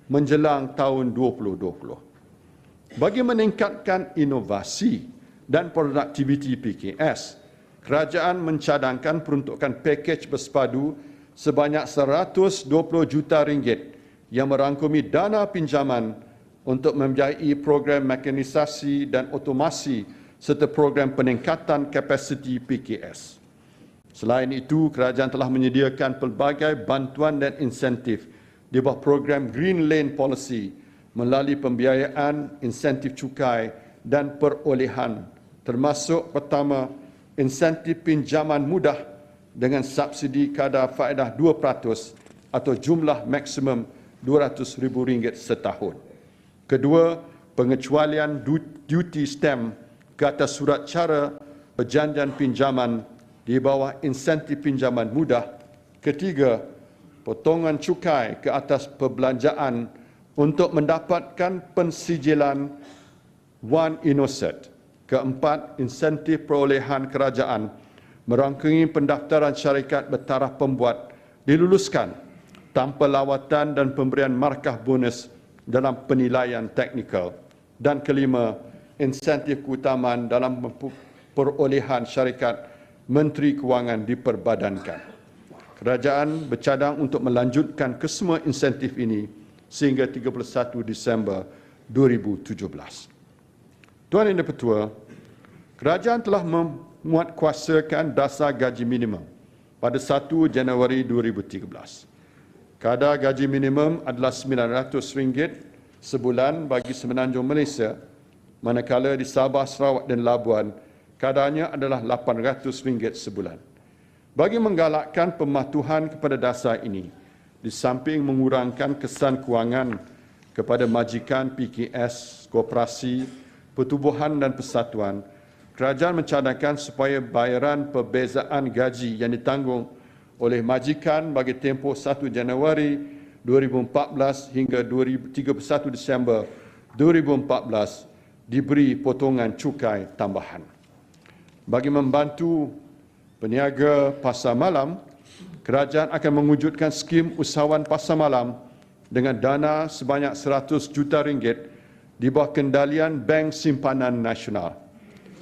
menjelang tahun 2020. Bagi meningkatkan inovasi dan produktiviti PKS, kerajaan mencadangkan peruntukan pakej bersepadu sebanyak 120 juta ringgit yang merangkumi dana pinjaman untuk membiayai program mekanisasi dan otomasi serta program peningkatan kapasiti PKS. Selain itu, kerajaan telah menyediakan pelbagai bantuan dan insentif di bawah program Green Lane Policy melalui pembiayaan, insentif cukai dan perolehan, termasuk pertama, insentif pinjaman mudah dengan subsidi kadar faedah 2% atau jumlah maksimum RM200,000 setahun. Kedua, pengecualian duty stamp ke atas surat cara perjanjian pinjaman di bawah insentif pinjaman mudah. Ketiga, potongan cukai ke atas perbelanjaan untuk mendapatkan pensijilan One Innocert. Keempat, insentif perolehan kerajaan merangkumi pendaftaran syarikat bertaraf pembuat diluluskan tanpa lawatan dan pemberian markah bonus dalam penilaian teknikal. Dan kelima, insentif keutamaan dalam perolehan syarikat Menteri Kewangan diperbadankan. Kerajaan bercadang untuk melanjutkan kesemua insentif ini sehingga 31 Disember 2017. Tuan Yang Di-Pertua, kerajaan telah memuatkuasakan dasar gaji minimum pada 1 Januari 2013. Kadar gaji minimum adalah RM900 sebulan bagi Semenanjung Malaysia, manakala di Sabah, Sarawak dan Labuan kadarnya adalah RM800 sebulan. Bagi menggalakkan pematuhan kepada dasar ini, di samping mengurangkan kesan kewangan kepada majikan PKS, koperasi, pertubuhan dan persatuan, kerajaan mencadangkan supaya bayaran perbezaan gaji yang ditanggung oleh majikan bagi tempoh 1 Januari 2014 hingga 31 Disember 2014 diberi potongan cukai tambahan. Bagi membantu peniaga pasar malam, kerajaan akan mewujudkan skim usahawan pasar malam dengan dana sebanyak RM100 juta di bawah kendalian Bank Simpanan Nasional.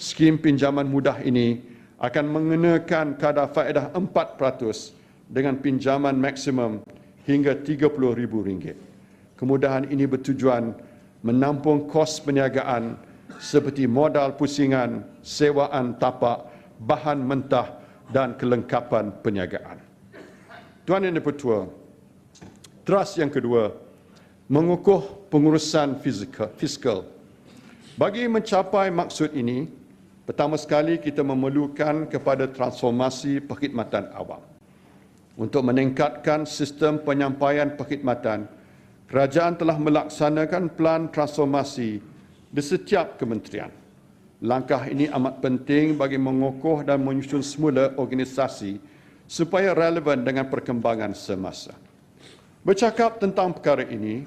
Skim pinjaman mudah ini akan mengenakan kadar faedah 4% dengan pinjaman maksimum hingga RM30,000. Kemudahan ini bertujuan menampung kos perniagaan seperti modal pusingan, sewaan tapak, bahan mentah dan kelengkapan perniagaan. Tuan Yang Di-Pertua, teras yang kedua, mengukuh pengurusan fiskal. Bagi mencapai maksud ini, pertama sekali kita memerlukan kepada transformasi perkhidmatan awam. Untuk meningkatkan sistem penyampaian perkhidmatan, kerajaan telah melaksanakan plan transformasi di setiap kementerian. Langkah ini amat penting bagi mengukuh dan menyusun semula organisasi supaya relevan dengan perkembangan semasa. Bercakap tentang perkara ini,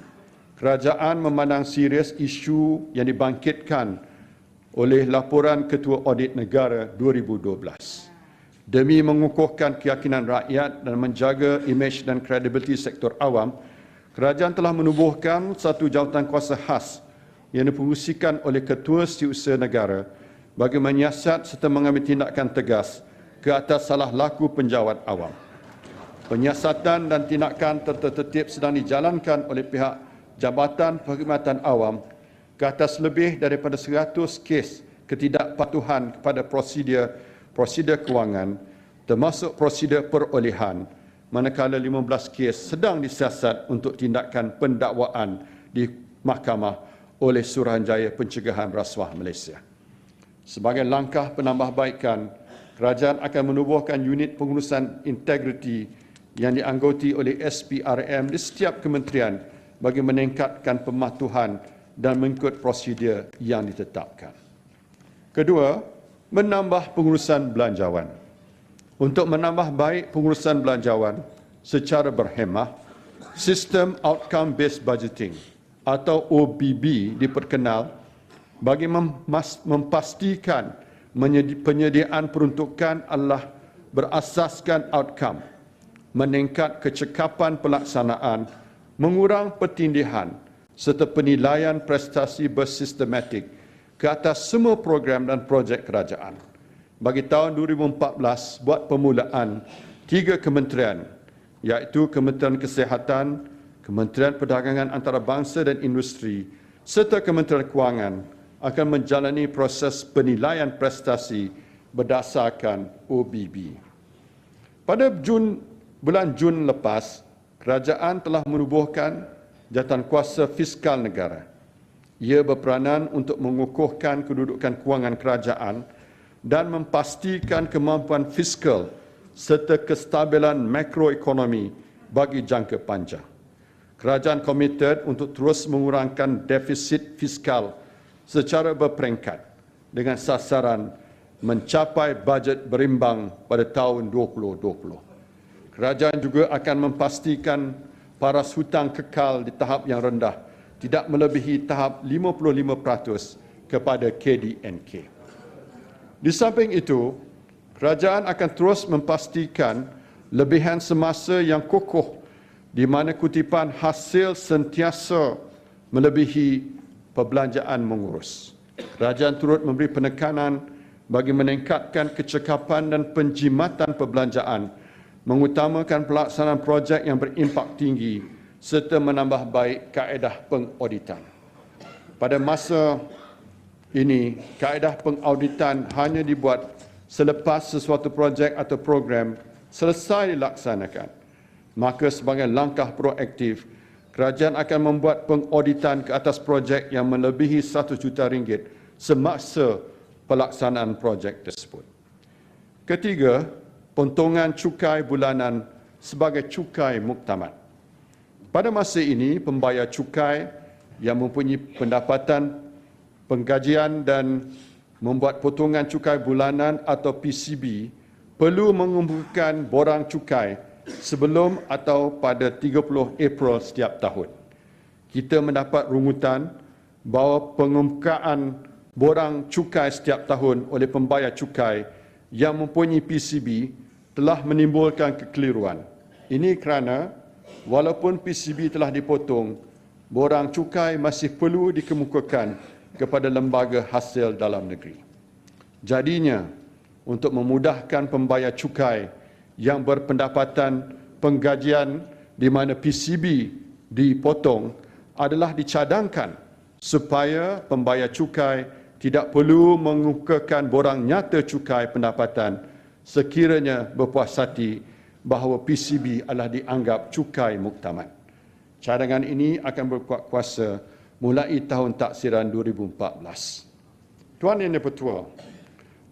kerajaan memandang serius isu yang dibangkitkan oleh laporan Ketua Audit Negara 2012. Demi mengukuhkan keyakinan rakyat dan menjaga imej dan kredibiliti sektor awam, kerajaan telah menubuhkan satu jawatankuasa khas yang dipengerusikan oleh Ketua Setiausaha Negara bagi menyiasat serta mengambil tindakan tegas ke atas salah laku penjawat awam. Penyiasatan dan tindakan tertertib sedang dijalankan oleh pihak Jabatan Perkhidmatan Awam ke atas lebih daripada 100 kes ketidakpatuhan kepada prosedur kewangan, termasuk prosedur perolehan, manakala 15 kes sedang disiasat untuk tindakan pendakwaan di Mahkamah oleh Suruhanjaya Pencegahan Rasuah Malaysia. Sebagai langkah penambahbaikan, kerajaan akan menubuhkan unit pengurusan integriti yang dianggoti oleh SPRM di setiap kementerian bagi meningkatkan pematuhan dan mengikut prosedur yang ditetapkan. Kedua, menambah pengurusan belanjawan. Untuk menambah baik pengurusan belanjawan secara berhemah, sistem Outcome Based Budgeting atau OBB diperkenal bagi memastikan penyediaan peruntukan adalah berasaskan outcome, meningkat kecekapan pelaksanaan, mengurang pertindihan serta penilaian prestasi bersistematik ke atas semua program dan projek kerajaan. Bagi tahun 2014, buat permulaan 3 kementerian, iaitu Kementerian Kesihatan, Kementerian Perdagangan Antarabangsa dan Industri serta Kementerian Kewangan akan menjalani proses penilaian prestasi berdasarkan OBB. Pada bulan Jun lepas, kerajaan telah menubuhkan Jawatankuasa Fiskal Negara. Ia berperanan untuk mengukuhkan kedudukan kewangan kerajaan dan memastikan kemampuan fiskal serta kestabilan makroekonomi bagi jangka panjang. Kerajaan komited untuk terus mengurangkan defisit fiskal secara berperingkat dengan sasaran mencapai bajet berimbang pada tahun 2020. Kerajaan juga akan memastikan paras hutang kekal di tahap yang rendah tidak melebihi tahap 55% kepada KDNK. Di samping itu, kerajaan akan terus memastikan lebihan semasa yang kokoh di mana kutipan hasil sentiasa melebihi perbelanjaan mengurus. Kerajaan turut memberi penekanan bagi meningkatkan kecekapan dan penjimatan perbelanjaan, mengutamakan pelaksanaan projek yang berimpak tinggi serta menambah baik kaedah pengauditan. Pada masa ini, kaedah pengauditan hanya dibuat selepas sesuatu projek atau program selesai dilaksanakan. Maka sebagai langkah proaktif, kerajaan akan membuat pengauditan ke atas projek yang melebihi RM1 juta semasa pelaksanaan projek tersebut. Ketiga, potongan cukai bulanan sebagai cukai muktamad. Pada masa ini, pembayar cukai yang mempunyai pendapatan penggajian dan membuat potongan cukai bulanan atau PCB perlu mengumpulkan borang cukai sebelum atau pada 30 April setiap tahun. Kita mendapat rungutan bahawa pengumpulan borang cukai setiap tahun oleh pembayar cukai yang mempunyai PCB telah menimbulkan kekeliruan. Ini kerana walaupun PCB telah dipotong, borang cukai masih perlu dikemukakan kepada lembaga hasil dalam negeri. Jadinya, untuk memudahkan pembayar cukai yang berpendapatan penggajian di mana PCB dipotong adalah dicadangkan supaya pembayar cukai tidak perlu mengukakan borang nyata cukai pendapatan sekiranya berpuas hati bahawa PCB adalah dianggap cukai muktamad. Cadangan ini akan berkuat kuasa mulai tahun taksiran 2014. Tuan Yang Dipertua,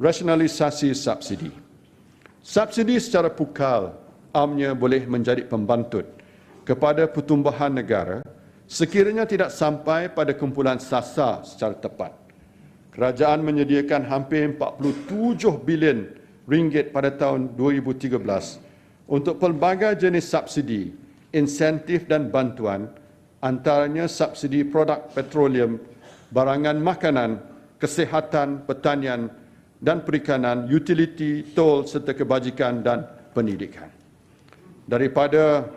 rasionalisasi subsidi. Subsidi secara pukal amnya boleh menjadi pembantut kepada pertumbuhan negara sekiranya tidak sampai pada kumpulan sasar secara tepat. Kerajaan menyediakan hampir 47 bilion ringgit pada tahun 2013 untuk pelbagai jenis subsidi, insentif dan bantuan, antaranya subsidi produk petroleum, barangan makanan, kesihatan, pertanian dan perikanan, utiliti, tol serta kebajikan dan pendidikan. Daripada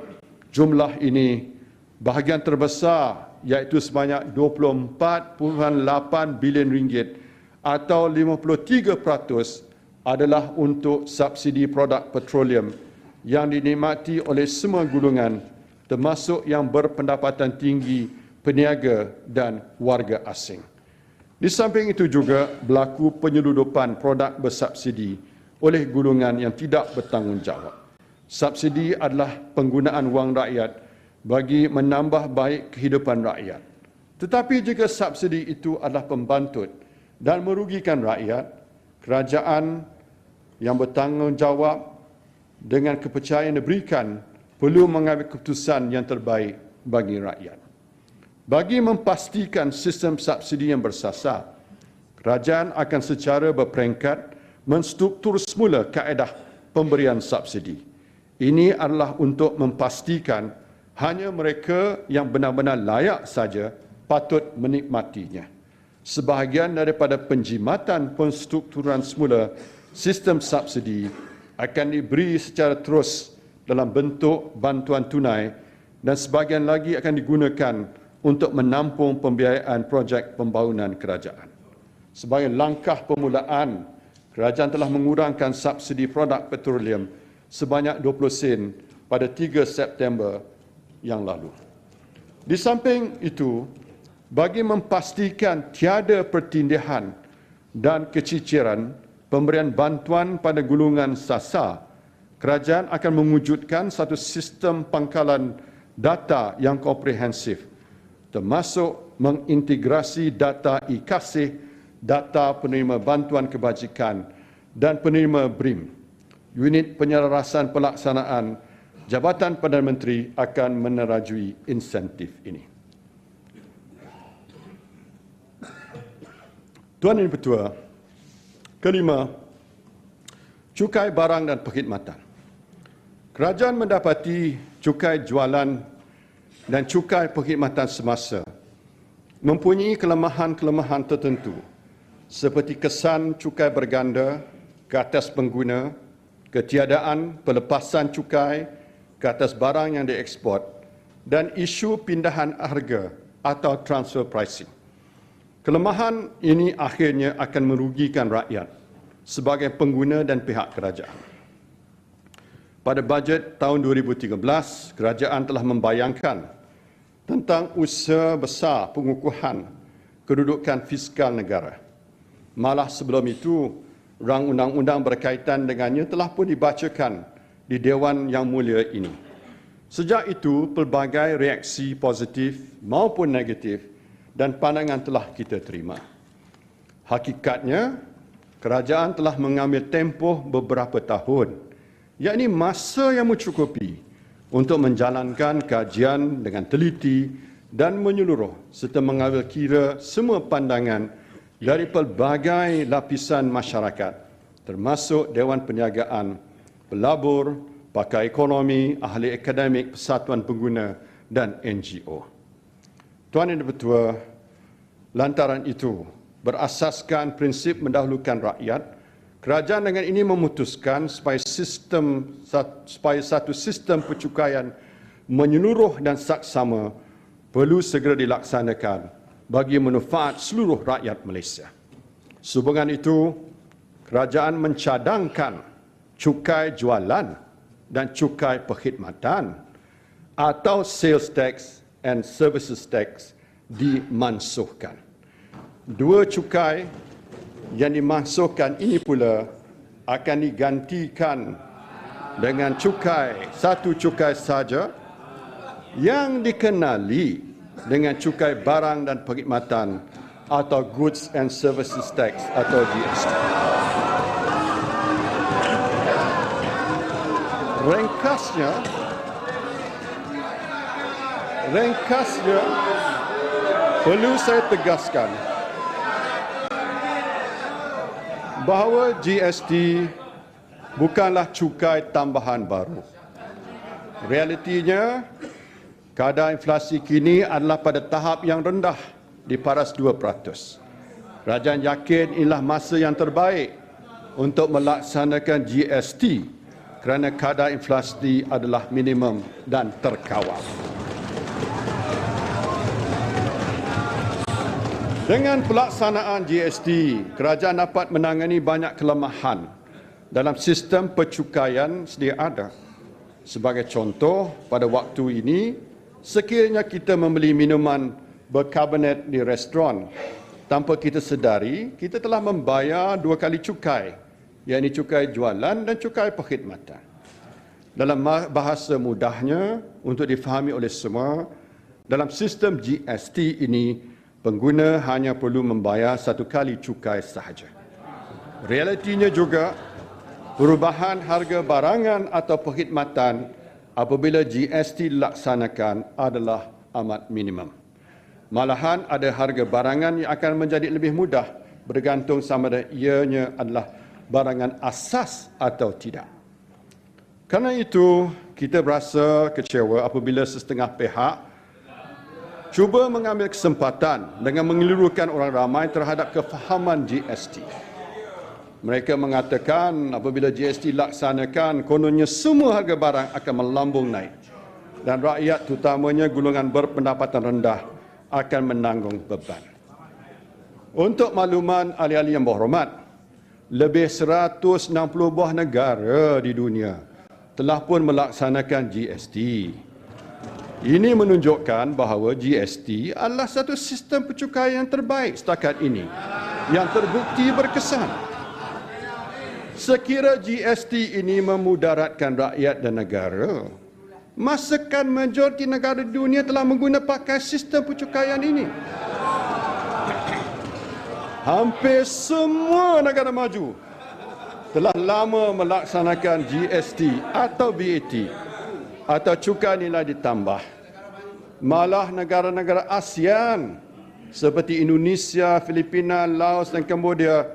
jumlah ini, bahagian terbesar iaitu sebanyak 24.8 bilion ringgit atau 53% adalah untuk subsidi produk petroleum yang dinikmati oleh semua golongan termasuk yang berpendapatan tinggi, peniaga dan warga asing. Di samping itu juga berlaku penyeludupan produk bersubsidi oleh golongan yang tidak bertanggungjawab. Subsidi adalah penggunaan wang rakyat bagi menambah baik kehidupan rakyat. Tetapi jika subsidi itu adalah pembantut dan merugikan rakyat, kerajaan yang bertanggungjawab dengan kepercayaan yang diberikan perlu mengambil keputusan yang terbaik bagi rakyat. Bagi memastikan sistem subsidi yang bersasar, kerajaan akan secara berperingkat menstruktur semula kaedah pemberian subsidi. Ini adalah untuk memastikan hanya mereka yang benar-benar layak saja patut menikmatinya. Sebahagian daripada penjimatan penstrukturan semula sistem subsidi akan diberi secara terus dalam bentuk bantuan tunai dan sebahagian lagi akan digunakan untuk menampung pembiayaan projek pembangunan kerajaan. Sebagai langkah permulaan, kerajaan telah mengurangkan subsidi produk petroleum sebanyak 20 sen pada 3 September yang lalu. Di samping itu, bagi memastikan tiada pertindihan dan keciciran pemberian bantuan pada golongan sasar, kerajaan akan mewujudkan satu sistem pangkalan data yang komprehensif, termasuk mengintegrasi data e-kasih, data penerima bantuan kebajikan dan penerima BRIM. Unit penyelarasan pelaksanaan Jabatan Perdana Menteri akan menerajui insentif ini. Tuan Yang Dipertua, kelima, cukai barang dan perkhidmatan. Kerajaan mendapati cukai jualan dan cukai perkhidmatan semasa mempunyai kelemahan-kelemahan tertentu seperti kesan cukai berganda ke atas pengguna, ketiadaan pelepasan cukai ke atas barang yang dieksport dan isu pindahan harga atau transfer pricing. Kelemahan ini akhirnya akan merugikan rakyat sebagai pengguna dan pihak kerajaan. Pada bajet tahun 2013, kerajaan telah membayangkan tentang usaha besar pengukuhan kedudukan fiskal negara. Malah sebelum itu, rang undang-undang berkaitan dengannya telah pun dibacakan di Dewan Yang Mulia ini. Sejak itu, pelbagai reaksi positif maupun negatif dan pandangan telah kita terima. Hakikatnya, kerajaan telah mengambil tempoh beberapa tahun, yakni masa yang mencukupi untuk menjalankan kajian dengan teliti dan menyeluruh serta mengambil kira semua pandangan dari pelbagai lapisan masyarakat, termasuk Dewan Perniagaan, pelabur, pakar ekonomi, ahli akademik, persatuan pengguna dan NGO. Tuan Yang Dipertua, lantaran itu, berasaskan prinsip mendahulukan rakyat, kerajaan dengan ini memutuskan supaya satu sistem pencukaian menyeluruh dan saksama perlu segera dilaksanakan bagi manfaat seluruh rakyat Malaysia. Sehubungan itu, kerajaan mencadangkan cukai jualan dan cukai perkhidmatan atau sales tax and services tax dimansuhkan. Dua cukai yang dimansuhkan ini pula akan digantikan dengan satu cukai saja yang dikenali dengan cukai barang dan perkhidmatan atau Goods and Services Tax atau GST. Ringkasnya perlu saya tegaskan bahawa GST bukanlah cukai tambahan baru. Realitinya, kadar inflasi kini adalah pada tahap yang rendah di paras 2%. Kerajaan yakin inilah masa yang terbaik untuk melaksanakan GST kerana kadar inflasi adalah minimum dan terkawal. Dengan pelaksanaan GST, kerajaan dapat menangani banyak kelemahan dalam sistem pencukaian sedia ada. Sebagai contoh, pada waktu ini, sekiranya kita membeli minuman berkarbonat di restoran, tanpa kita sedari, kita telah membayar 2 kali cukai, iaitu cukai jualan dan cukai perkhidmatan. Dalam bahasa mudahnya, untuk difahami oleh semua, dalam sistem GST ini, pengguna hanya perlu membayar 1 kali cukai sahaja. Realitinya juga, perubahan harga barangan atau perkhidmatan apabila GST dilaksanakan adalah amat minimum. Malahan ada harga barangan yang akan menjadi lebih mudah bergantung sama ada ianya adalah barangan asas atau tidak. Kerana itu, kita berasa kecewa apabila sesetengah pihak cuba mengambil kesempatan dengan mengelirurkan orang ramai terhadap kefahaman GST. Mereka mengatakan apabila GST dilaksanakan, kononnya semua harga barang akan melambung naik dan rakyat terutamanya golongan berpendapatan rendah akan menanggung beban. Untuk makluman ahli-ahli yang berhormat, lebih 160 buah negara di dunia telah pun melaksanakan GST. Ini menunjukkan bahawa GST adalah satu sistem pencukaian yang terbaik setakat ini yang terbukti berkesan. Sekira GST ini memudaratkan rakyat dan negara, masakan majoriti negara di dunia telah menggunakan sistem pencukaian ini. Hampir semua negara maju telah lama melaksanakan GST atau VAT atau cukai nilai ditambah. Malah negara-negara ASEAN seperti Indonesia, Filipina, Laos dan Cambodia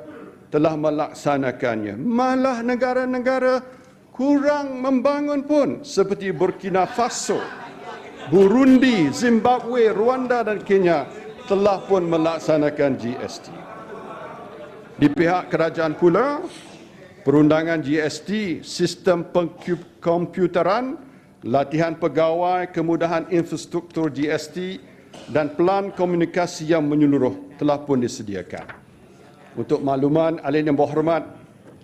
telah melaksanakannya. Malah negara-negara kurang membangun pun seperti Burkina Faso, Burundi, Zimbabwe, Rwanda dan Kenya telah pun melaksanakan GST. Di pihak kerajaan pula, perundangan GST, sistem komputeran, latihan pegawai, kemudahan infrastruktur GST dan pelan komunikasi yang menyeluruh telah pun disediakan. Untuk makluman ahli yang berhormat,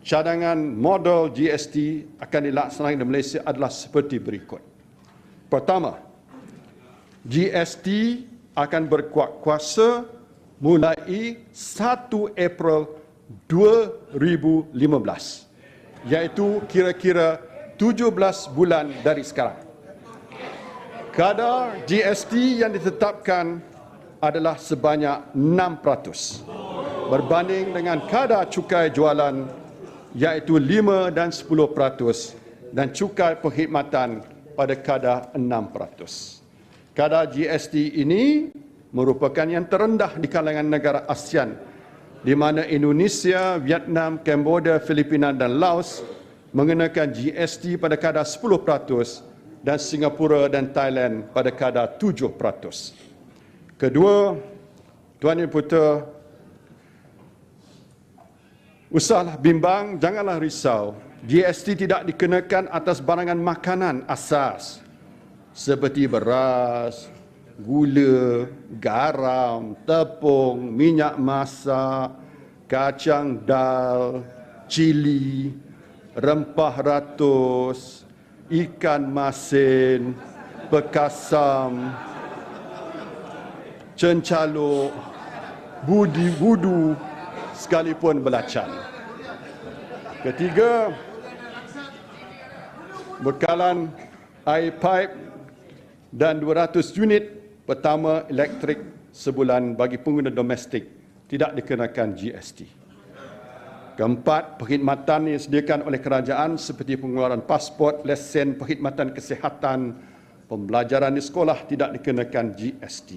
cadangan model GST akan dilaksanakan di Malaysia adalah seperti berikut. Pertama, GST akan berkuat kuasa mulai 1 April 2015, iaitu kira-kira 17 bulan dari sekarang. Kadar GST yang ditetapkan adalah sebanyak 6% berbanding dengan kadar cukai jualan iaitu 5 dan 10% dan cukai perkhidmatan pada kadar 6%. Kadar GST ini merupakan yang terendah di kalangan negara ASEAN di mana Indonesia, Vietnam, Kemboja, Filipina dan Laos mengenakan GST pada kadar 10% dan Singapura dan Thailand pada kadar 7%. Kedua, Tuan Yang Dipertuan, usahlah bimbang, janganlah risau. GST tidak dikenakan atas barangan makanan asas seperti beras, gula, garam, tepung, minyak masak, kacang dal, cili, rempah ratus, ikan masin, bekasam, cencaluk, budu, sekalipun belacan. Ketiga, bekalan air pipe dan 200 unit pertama elektrik sebulan bagi pengguna domestik tidak dikenakan GST. Keempat, perkhidmatan yang disediakan oleh kerajaan seperti pengeluaran pasport, lesen, perkhidmatan kesihatan, pembelajaran di sekolah tidak dikenakan GST.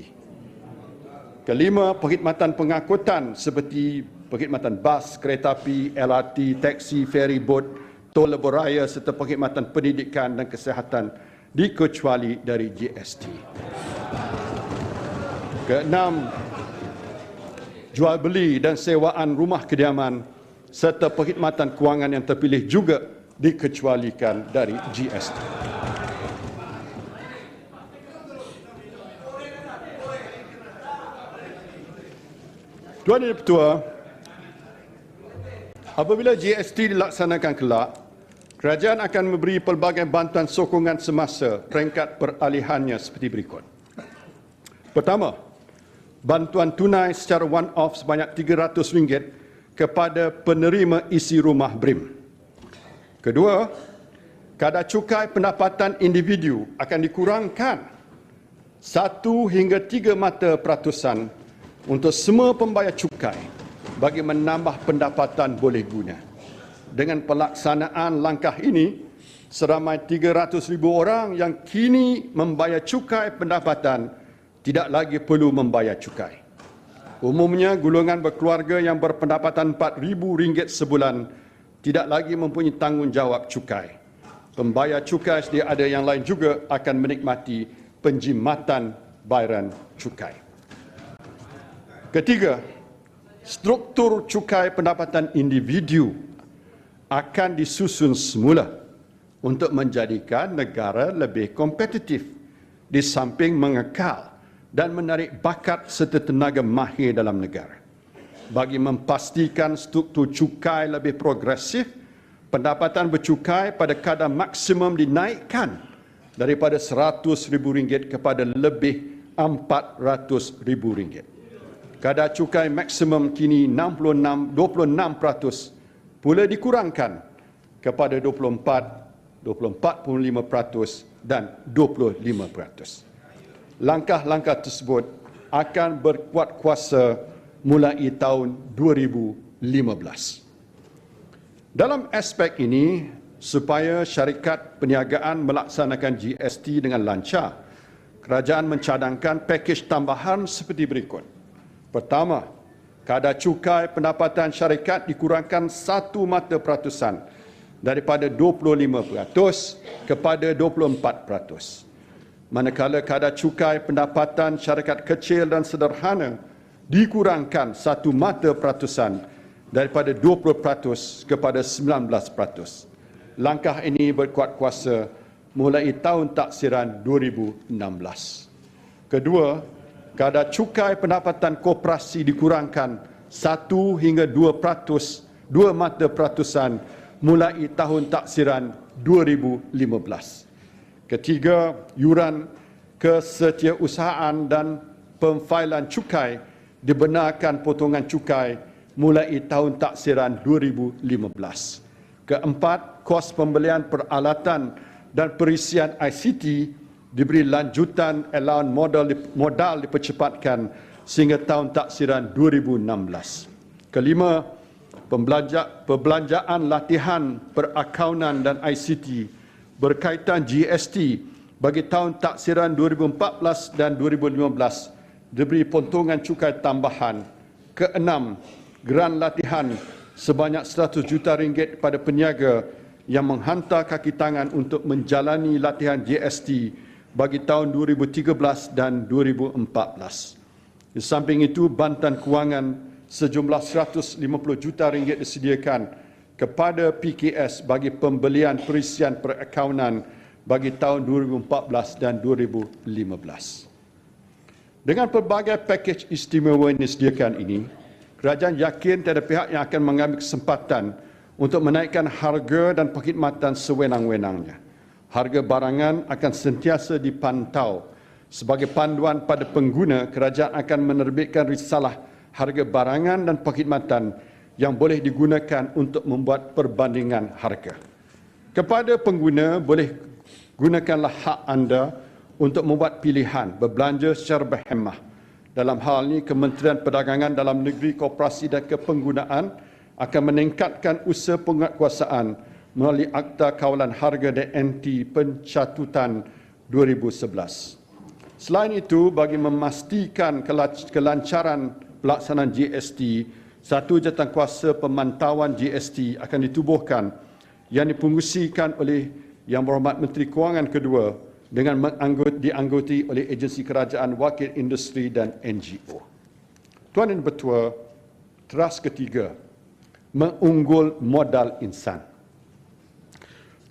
Kelima, perkhidmatan pengangkutan seperti perkhidmatan bas, kereta api, LRT, taksi, ferry boat, tol lebuh serta perkhidmatan pendidikan dan kesihatan dikecuali dari GST. Keenam, jual beli dan sewaan rumah kediaman serta perkhidmatan kewangan yang terpilih juga dikecualikan dari GST. Tuan Yang Dipertua, apabila GST dilaksanakan kelak, kerajaan akan memberi pelbagai bantuan sokongan semasa peringkat peralihannya seperti berikut. Pertama, bantuan tunai secara one-off sebanyak RM300 kepada penerima isi rumah BRIM. Kedua, kadar cukai pendapatan individu akan dikurangkan 1 hingga 3 mata peratusan untuk semua pembayar cukai bagi menambah pendapatan boleh guna. Dengan pelaksanaan langkah ini, seramai 300,000 orang yang kini membayar cukai pendapatan tidak lagi perlu membayar cukai. Umumnya, golongan berkeluarga yang berpendapatan RM4,000 sebulan tidak lagi mempunyai tanggungjawab cukai. Pembayar cukai sedia ada yang lain juga akan menikmati penjimatan bayaran cukai. Ketiga, struktur cukai pendapatan individu akan disusun semula untuk menjadikan negara lebih kompetitif di samping mengekal dan menarik bakat serta tenaga mahir dalam negara. Bagi memastikan struktur cukai lebih progresif, pendapatan bercukai pada kadar maksimum dinaikkan daripada RM100,000 kepada lebih RM400,000. Kadar cukai maksimum kini 26% pula dikurangkan kepada 24, 24.5% dan 25%. Langkah-langkah tersebut akan berkuat kuasa mulai tahun 2015. Dalam aspek ini, supaya syarikat perniagaan melaksanakan GST dengan lancar, kerajaan mencadangkan pakej tambahan seperti berikut. Pertama, kadar cukai pendapatan syarikat dikurangkan 1 mata peratusan daripada 25% kepada 24%. manakala kadar cukai pendapatan syarikat kecil dan sederhana dikurangkan 1 mata peratusan daripada 20% kepada 19%. Langkah ini berkuat kuasa mulai tahun taksiran 2016. Kedua, kadar cukai pendapatan koperasi dikurangkan 1 hingga 2%, 2 mata peratusan mulai tahun taksiran 2015. Ketiga, yuran kesetiausahaan dan pemfailan cukai dibenarkan potongan cukai mulai tahun taksiran 2015. Keempat, kos pembelian peralatan dan perisian ICT diberi lanjutan allowance modal dipercepatkan sehingga tahun taksiran 2016. Kelima, perbelanjaan latihan perakaunan dan ICT berkaitan GST bagi tahun taksiran 2014 dan 2015 diberi potongan cukai tambahan. Keenam, geran latihan sebanyak 100 juta ringgit kepada peniaga yang menghantar kaki tangan untuk menjalani latihan GST bagi tahun 2013 dan 2014. Di samping itu, bantuan kewangan sejumlah 150 juta ringgit disediakan kepada PKS bagi pembelian perisian perakaunan bagi tahun 2014 dan 2015. Dengan pelbagai pakej istimewa yang disediakan ini, kerajaan yakin tiada pihak yang akan mengambil kesempatan untuk menaikkan harga dan perkhidmatan sewenang-wenangnya. Harga barangan akan sentiasa dipantau. Sebagai panduan pada pengguna, kerajaan akan menerbitkan risalah harga barangan dan perkhidmatan yang boleh digunakan untuk membuat perbandingan harga. Kepada pengguna, boleh gunakanlah hak anda untuk membuat pilihan berbelanja secara berhemah. Dalam hal ini, Kementerian Perdagangan Dalam Negeri, Koperasi dan Kepenggunaan akan meningkatkan usaha penguatkuasaan melalui Akta Kawalan Harga DNT Pencatutan 2011. Selain itu, bagi memastikan kelancaran pelaksanaan GST, satu jawatankuasa pemantauan GST akan ditubuhkan yang dipengusikan oleh Yang Berhormat Menteri Kewangan kedua dengan dianggoti oleh agensi kerajaan, wakil industri dan NGO. Tuan dan Bertua, teras ketiga, mengunggul modal insan.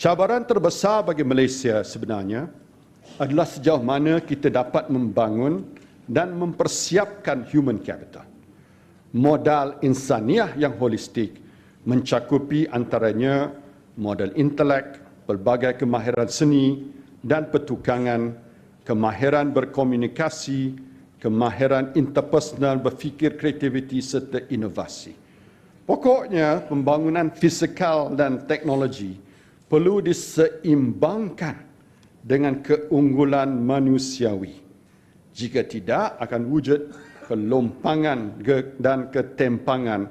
Cabaran terbesar bagi Malaysia sebenarnya adalah sejauh mana kita dapat membangun dan mempersiapkan human capital. Modal insaniah yang holistik mencakupi antaranya modal intelek, pelbagai kemahiran seni dan pertukangan, kemahiran berkomunikasi, kemahiran interpersonal, berfikir, kreativiti serta inovasi. Pokoknya, pembangunan fizikal dan teknologi perlu diseimbangkan dengan keunggulan manusiawi. Jika tidak, akan wujud kelompangan dan ketempangan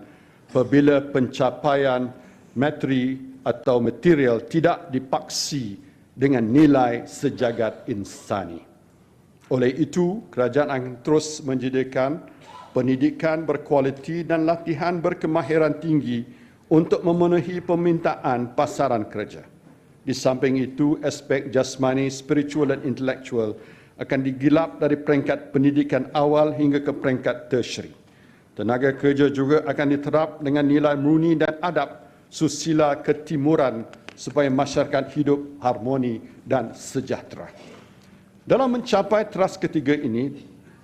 apabila pencapaian materi atau material tidak dipaksi dengan nilai sejagat insani. Oleh itu, kerajaan akan terus menyediakan pendidikan berkualiti dan latihan berkemahiran tinggi untuk memenuhi permintaan pasaran kerja. Di samping itu, aspek jasmani, spiritual dan intelektual akan digilap dari peringkat pendidikan awal hingga ke peringkat tertiary. Tenaga kerja juga akan diterap dengan nilai murni dan adab susila ketimuran supaya masyarakat hidup harmoni dan sejahtera. Dalam mencapai teras ketiga ini,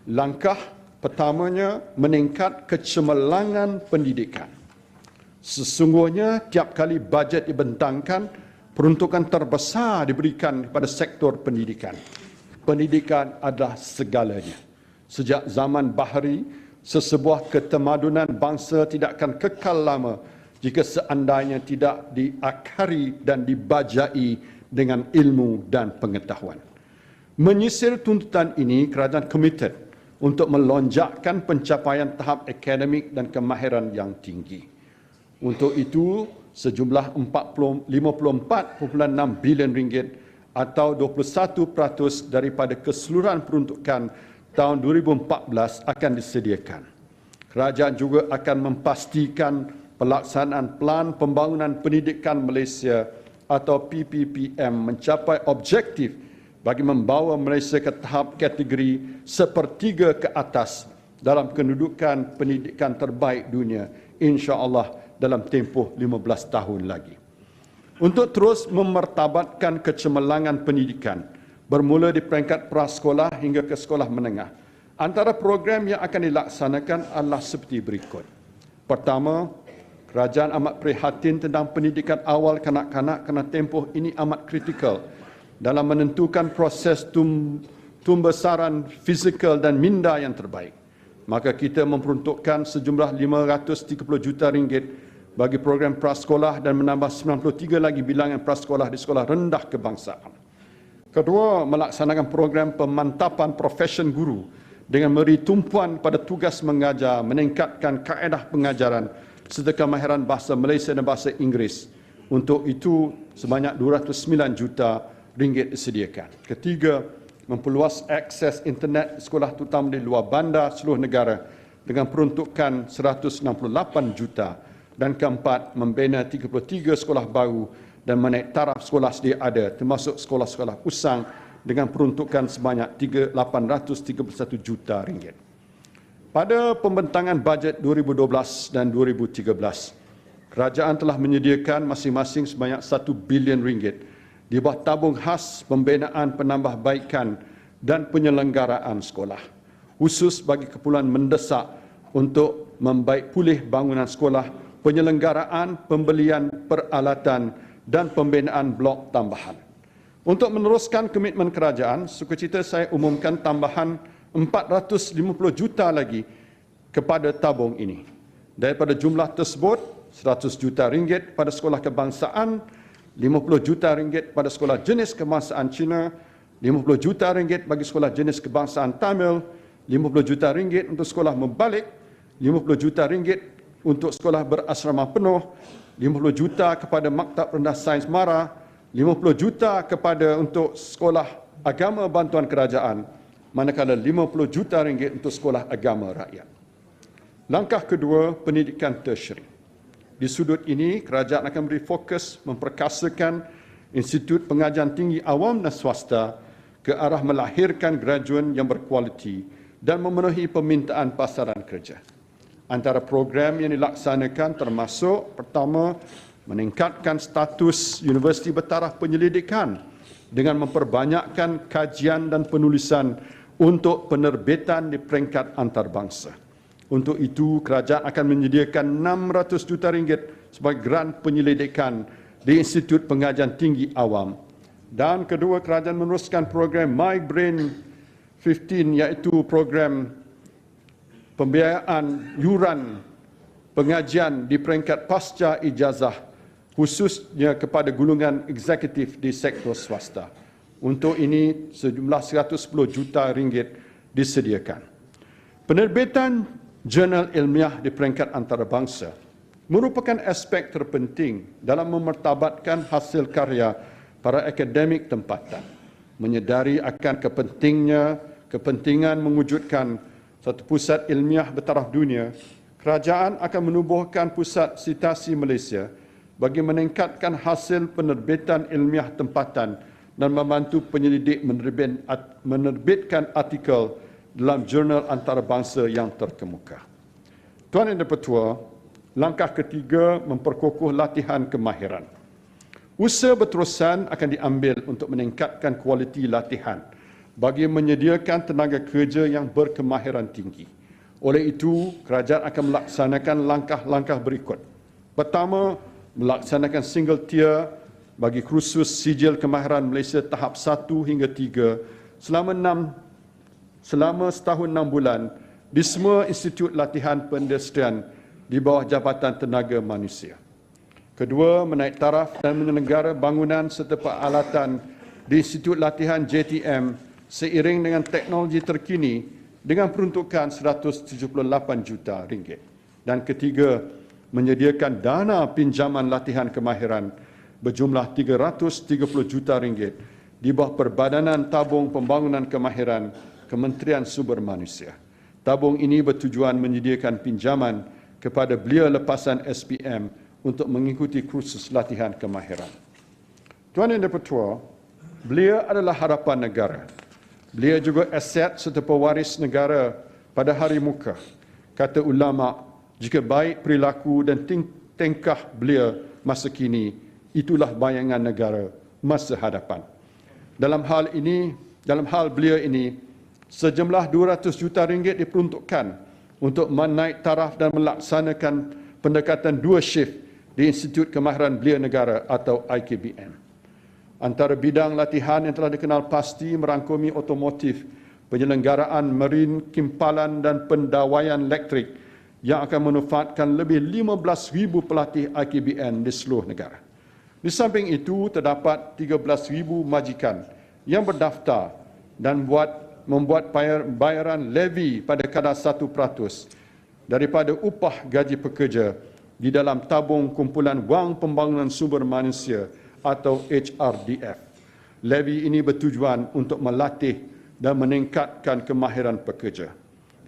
langkah pertamanya meningkat kecemerlangan pendidikan. Sesungguhnya tiap kali bajet dibentangkan, peruntukan terbesar diberikan kepada sektor pendidikan. Pendidikan adalah segalanya. Sejak zaman Bahari, sesebuah ketemadunan bangsa tidak akan kekal lama jika seandainya tidak diakari dan dibajai dengan ilmu dan pengetahuan. Menyisir tuntutan ini, kerajaan komited untuk melonjakkan pencapaian tahap akademik dan kemahiran yang tinggi. Untuk itu, sejumlah 54.6 bilion ringgit atau 21% daripada keseluruhan peruntukan tahun 2014 akan disediakan. Kerajaan juga akan memastikan pelaksanaan Pelan Pembangunan Pendidikan Malaysia atau PPPM mencapai objektif bagi membawa Malaysia ke tahap kategori sepertiga ke atas dalam kedudukan pendidikan terbaik dunia, insya-Allah dalam tempoh 15 tahun lagi. Untuk terus memartabatkan kecemerlangan pendidikan, bermula di peringkat prasekolah hingga ke sekolah menengah, antara program yang akan dilaksanakan adalah seperti berikut. Pertama, kerajaan amat prihatin tentang pendidikan awal kanak-kanak kerana tempoh ini amat kritikal dalam menentukan proses tumbesaran fizikal dan minda yang terbaik. Maka kita memperuntukkan sejumlah 530 juta ringgit bagi program prasekolah dan menambah 93 lagi bilangan prasekolah di sekolah rendah kebangsaan. Kedua, melaksanakan program pemantapan profesion guru dengan memberi tumpuan pada tugas mengajar, meningkatkan kaedah pengajaran serta kemahiran bahasa Malaysia dan bahasa Inggeris. Untuk itu, sebanyak 209 juta ringgit disediakan. Ketiga, memperluas akses internet sekolah terutama di luar bandar seluruh negara dengan peruntukan 168 juta. Dan keempat, membina 33 sekolah baru dan menaik taraf sekolah sedia ada termasuk sekolah-sekolah usang dengan peruntukan sebanyak 831 juta ringgit. Pada pembentangan bajet 2012 dan 2013, kerajaan telah menyediakan masing-masing sebanyak 1 bilion ringgit di bawah tabung khas pembinaan penambahbaikan dan penyelenggaraan sekolah, khusus bagi keperluan mendesak untuk membaik pulih bangunan sekolah, penyelenggaraan, pembelian peralatan dan pembinaan blok tambahan. Untuk meneruskan komitmen kerajaan, sukacita saya umumkan tambahan 450 juta lagi kepada tabung ini. Daripada jumlah tersebut, 100 juta ringgit pada sekolah kebangsaan, 50 juta ringgit pada sekolah jenis kebangsaan Cina, 50 juta ringgit bagi sekolah jenis kebangsaan Tamil, 50 juta ringgit untuk sekolah membalik, 50 juta ringgit untuk sekolah berasrama penuh, 50 juta kepada Maktab Rendah Sains Mara, 50 juta kepada untuk sekolah agama bantuan kerajaan, manakala 50 juta ringgit untuk sekolah agama rakyat. Langkah kedua, pendidikan tertiary. Di sudut ini, kerajaan akan beri fokus memperkasakan institut pengajian tinggi awam dan swasta ke arah melahirkan graduan yang berkualiti dan memenuhi permintaan pasaran kerja. Antara program yang dilaksanakan termasuk, pertama, meningkatkan status universiti bertaraf penyelidikan dengan memperbanyakkan kajian dan penulisan untuk penerbitan di peringkat antarabangsa. Untuk itu, kerajaan akan menyediakan 600 juta ringgit sebagai grant penyelidikan di Institut Pengajian Tinggi Awam. Dan kedua, kerajaan meneruskan program My Brain 15 iaitu program pembiayaan yuran pengajian di peringkat pasca ijazah khususnya kepada golongan eksekutif di sektor swasta. Untuk ini, sejumlah 110 juta ringgit disediakan. Penerbitan jurnal ilmiah di peringkat antarabangsa merupakan aspek terpenting dalam memartabatkan hasil karya para akademik tempatan. Menyedari akan kepentingan mewujudkan satu pusat ilmiah bertaraf dunia, kerajaan akan menubuhkan Pusat Sitasi Malaysia bagi meningkatkan hasil penerbitan ilmiah tempatan dan membantu penyelidik menerbitkan artikel dalam jurnal antarabangsa yang terkemuka. Tuan Yang Dipertua, langkah ketiga memperkukuh latihan kemahiran. Usaha berterusan akan diambil untuk meningkatkan kualiti latihan bagi menyediakan tenaga kerja yang berkemahiran tinggi. Oleh itu, kerajaan akan melaksanakan langkah-langkah berikut. Pertama, melaksanakan single tier bagi kursus sijil kemahiran Malaysia tahap 1 hingga 3 selama setahun 6 bulan di semua institut latihan perindustrian di bawah Jabatan Tenaga Manusia. Kedua, menaik taraf dan menyelenggara bangunan serta peralatan di institut latihan JTM seiring dengan teknologi terkini dengan peruntukan 178 juta ringgit. Dan ketiga, menyediakan dana pinjaman latihan kemahiran berjumlah 330 juta ringgit di bawah Perbadanan Tabung Pembangunan Kemahiran Kementerian Sumber Manusia. Tabung ini bertujuan menyediakan pinjaman kepada belia lepasan SPM untuk mengikuti kursus latihan kemahiran. Tuan Yang Dipertua, Beliau adalah harapan negara. Beliau juga aset serta pewaris negara pada hari muka. Kata ulama, jika baik perilaku dan tingkah beliau masa kini, itulah bayangan negara masa hadapan. Dalam hal beliau ini, sejumlah 200 juta ringgit diperuntukkan untuk menaik taraf dan melaksanakan pendekatan 2 shift di Institut Kemahiran Belia Negara atau IKBN. Antara bidang latihan yang telah dikenal pasti merangkumi otomotif, penyelenggaraan marin, kimpalan dan pendawaian elektrik yang akan memanfaatkan lebih 15,000 pelatih IKBN di seluruh negara. Di samping itu, terdapat 13,000 majikan yang berdaftar dan membuat bayaran levy pada kadar 1% daripada upah gaji pekerja di dalam tabung kumpulan wang pembangunan sumber manusia atau HRDF. Levy ini bertujuan untuk melatih dan meningkatkan kemahiran pekerja.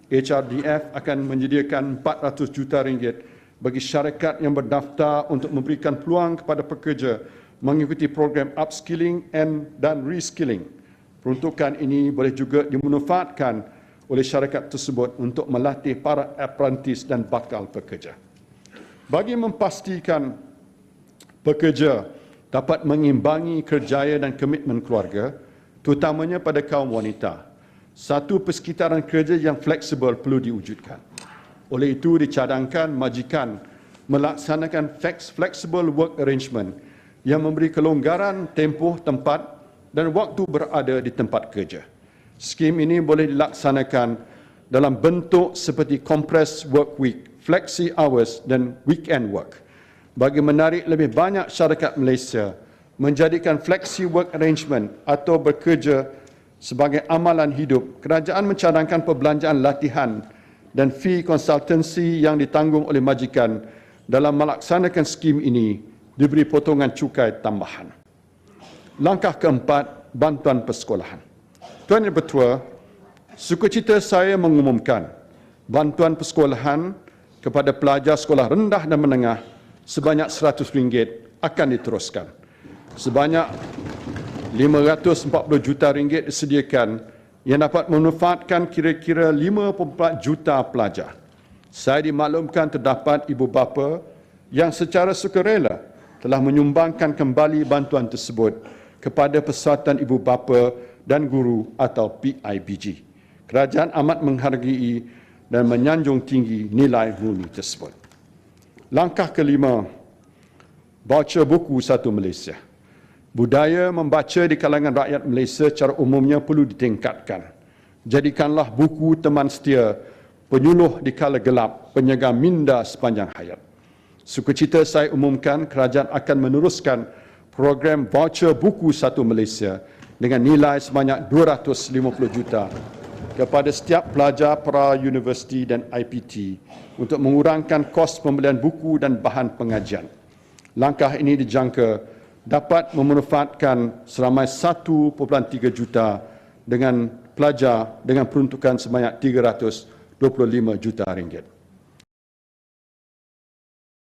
HRDF akan menyediakan 400 juta ringgit bagi syarikat yang berdaftar untuk memberikan peluang kepada pekerja mengikuti program upskilling dan reskilling. Peruntukan ini boleh juga dimanfaatkan oleh syarikat tersebut untuk melatih para apprentice dan bakal pekerja. Bagi memastikan pekerja dapat mengimbangi kerjaya dan komitmen keluarga, terutamanya pada kaum wanita, satu persekitaran kerja yang fleksibel perlu diwujudkan. Oleh itu, dicadangkan majikan melaksanakan flexible work arrangement yang memberi kelonggaran tempoh, tempat dan waktu berada di tempat kerja. Skim ini boleh dilaksanakan dalam bentuk seperti compressed work week, flexi hours dan weekend work. Bagi menarik lebih banyak syarikat Malaysia menjadikan flexi work arrangement atau bekerja sebagai amalan hidup, kerajaan mencadangkan perbelanjaan latihan dan fee konsultansi yang ditanggung oleh majikan dalam melaksanakan skim ini diberi potongan cukai tambahan. Langkah keempat, bantuan persekolahan. Tuan Yang Bertua, sukacita saya mengumumkan bantuan persekolahan kepada pelajar sekolah rendah dan menengah sebanyak RM100 akan diteruskan. Sebanyak RM540 juta disediakan yang dapat memanfaatkan kira-kira 54 juta pelajar. Saya dimaklumkan terdapat ibu bapa yang secara sukarela telah menyumbangkan kembali bantuan tersebut kepada Persatuan Ibu Bapa dan Guru atau PIBG. Kerajaan amat menghargai dan menyanjung tinggi nilai murni tersebut. Langkah kelima, baca buku satu Malaysia. Budaya membaca di kalangan rakyat Malaysia secara umumnya perlu ditingkatkan. Jadikanlah buku teman setia, penyuluh di kala gelap, penjaga minda sepanjang hayat. Sukacita saya umumkan kerajaan akan meneruskan program voucher buku satu Malaysia dengan nilai sebanyak 250 juta kepada setiap pelajar pra-universiti dan IPT untuk mengurangkan kos pembelian buku dan bahan pengajian. Langkah ini dijangka dapat memanfaatkan seramai 1.3 juta dengan pelajar dengan peruntukan sebanyak 325 juta ringgit.